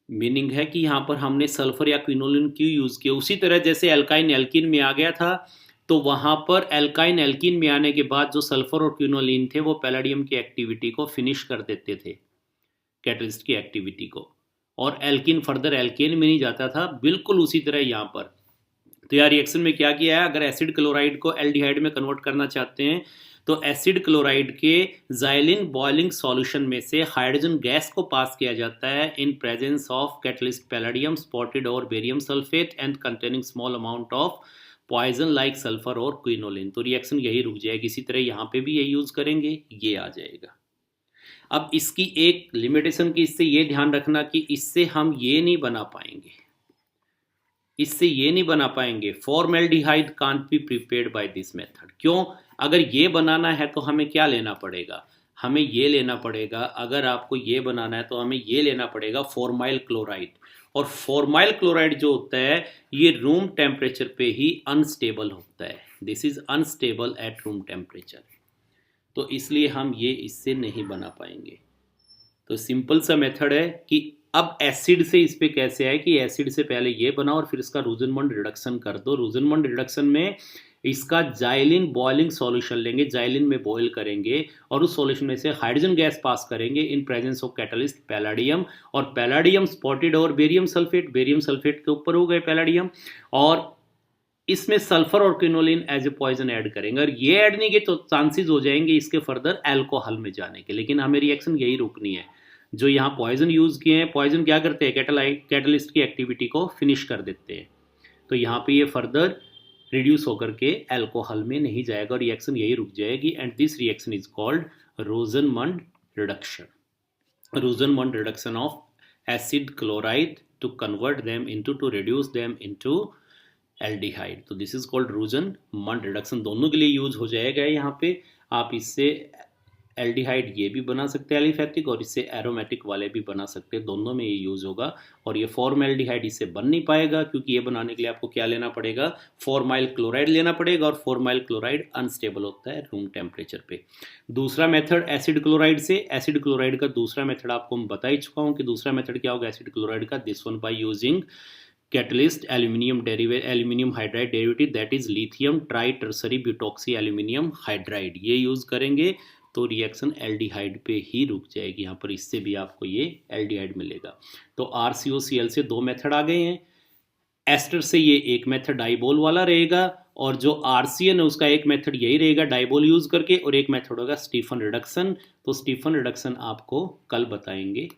A: मीनिंग है कि यहां पर हमने सल्फर या क्विनोलिन क्यों यूज किया। उसी तरह जैसे एल्काइन एल्कीन में आ गया था, तो वहां पर एल्काइन एल्कीन में आने के बाद जो सल्फर और क्विनोलिन थे वो पैलाडियम की एक्टिविटी को फिनिश कर देते थे, कैटलिस्ट की एक्टिविटी को, और एल्कीन फर्दर एल्केन में नहीं जाता था। बिल्कुल उसी तरह यहाँ पर तो यार रिएक्शन में क्या किया है, अगर एसिड क्लोराइड को एल्डिहाइड में कन्वर्ट करना चाहते हैं तो एसिड क्लोराइड के जाइलिन बॉइलिंग सॉल्यूशन में से हाइड्रोजन गैस को पास किया जाता है in presence of catalyst palladium spotted और barium sulphate and containing small amount of poison like sulphur और क्विनोलिन। तो रिएक्शन यही रुक जाएगी। इसी तरह यहाँ पे भी ये यूज करेंगे, ये आ जाएगा। अब इसकी एक लिमिटेशन की, इससे ये ध्यान रखना कि इससे हम ये नहीं बना पाएंगे, इससे ये नहीं बना पाएंगे, formaldehyde can't be prepared by this method. क्यों, अगर ये बनाना है तो हमें क्या लेना पड़ेगा, हमें ये लेना पड़ेगा, अगर आपको ये बनाना है तो हमें ये लेना पड़ेगा फॉर्माइल क्लोराइड। और फॉर्माइल क्लोराइड जो होता है ये रूम टेम्परेचर पे ही अनस्टेबल होता है, this is unstable at room temperature, तो इसलिए हम ये इससे नहीं बना पाएंगे। तो सिंपल सा मेथड है कि अब एसिड से इस पे कैसे आए कि एसिड से पहले ये बनाओ और फिर इसका रूजनमंड रिडक्शन कर दो। रूजनमंड रिडक्शन में इसका जाइलिन बॉइलिंग सॉल्यूशन लेंगे, जाइलिन में बॉईल करेंगे और उस सॉल्यूशन में से हाइड्रोजन गैस पास करेंगे in presence of catalyst palladium, और पैलाडियम स्पॉटेड और बेरियम सल्फेट, बेरियम सल्फेट के ऊपर हो गए पैलाडियम, और इसमें सल्फर और quinoline as a poison add करेंगे। और ये ऐड नहीं किए तो चांसेस हो जाएंगे इसके फर्दर अल्कोहल में जाने के, लेकिन हमें रिएक्शन यही रोकनी है। जो यहाँ पॉइजन यूज किए हैं, पॉइजन क्या करते हैं, कैटलिस्ट की एक्टिविटी को फिनिश कर देते हैं, तो यहाँ पे ये फर्दर रिड्यूस होकर के अल्कोहल में नहीं जाएगा और रिएक्शन यही रुक जाएगी। And this reaction is called रोजनमंड reduction, रोजनमंड reduction of acid chloride to convert them into, to reduce them into aldehyde. तो दिस इज कॉल्ड रूजन-मंड रिडक्शन, दोनों के लिए यूज हो जाएगा यहाँ पे। आप इससे एल्डिहाइड ये भी बना सकते हैं एलिफैटिक, और इससे एरोमेटिक वाले भी बना सकते हैं, दोनों में ये यूज होगा। और ये फॉर्मल्डिहाइड इससे बन नहीं पाएगा, क्योंकि ये बनाने के लिए आपको क्या लेना पड़ेगा, फॉर्माइल क्लोराइड लेना पड़ेगा, और फॉर्माइल क्लोराइड अनस्टेबल होता है रूम टेम्परेचर पे। दूसरा मेथड एसिड क्लोराइड से, एसिड क्लोराइड का दूसरा मेथड आपको मैं बता ही चुका हूँ कि दूसरा मेथड क्या होगा एसिड क्लोराइड का, this one by using catalyst aluminium hydride derivative, that is lithium tri-tertiary butoxy aluminium hydride, ये यूज करेंगे तो रिएक्शन एल्डिहाइड पे ही रुक जाएगी। यहाँ पर इससे भी आपको ये एल्डिहाइड मिलेगा। तो RCOCl से दो मेथड आ गए हैं, एस्टर से ये एक मेथड डाइबोल वाला रहेगा, और जो RCN है उसका एक मेथड यही रहेगा डाइबोल यूज करके, और एक मेथड होगा स्टीफन रिडक्शन। तो स्टीफन रिडक्शन आपको कल बताएंगे।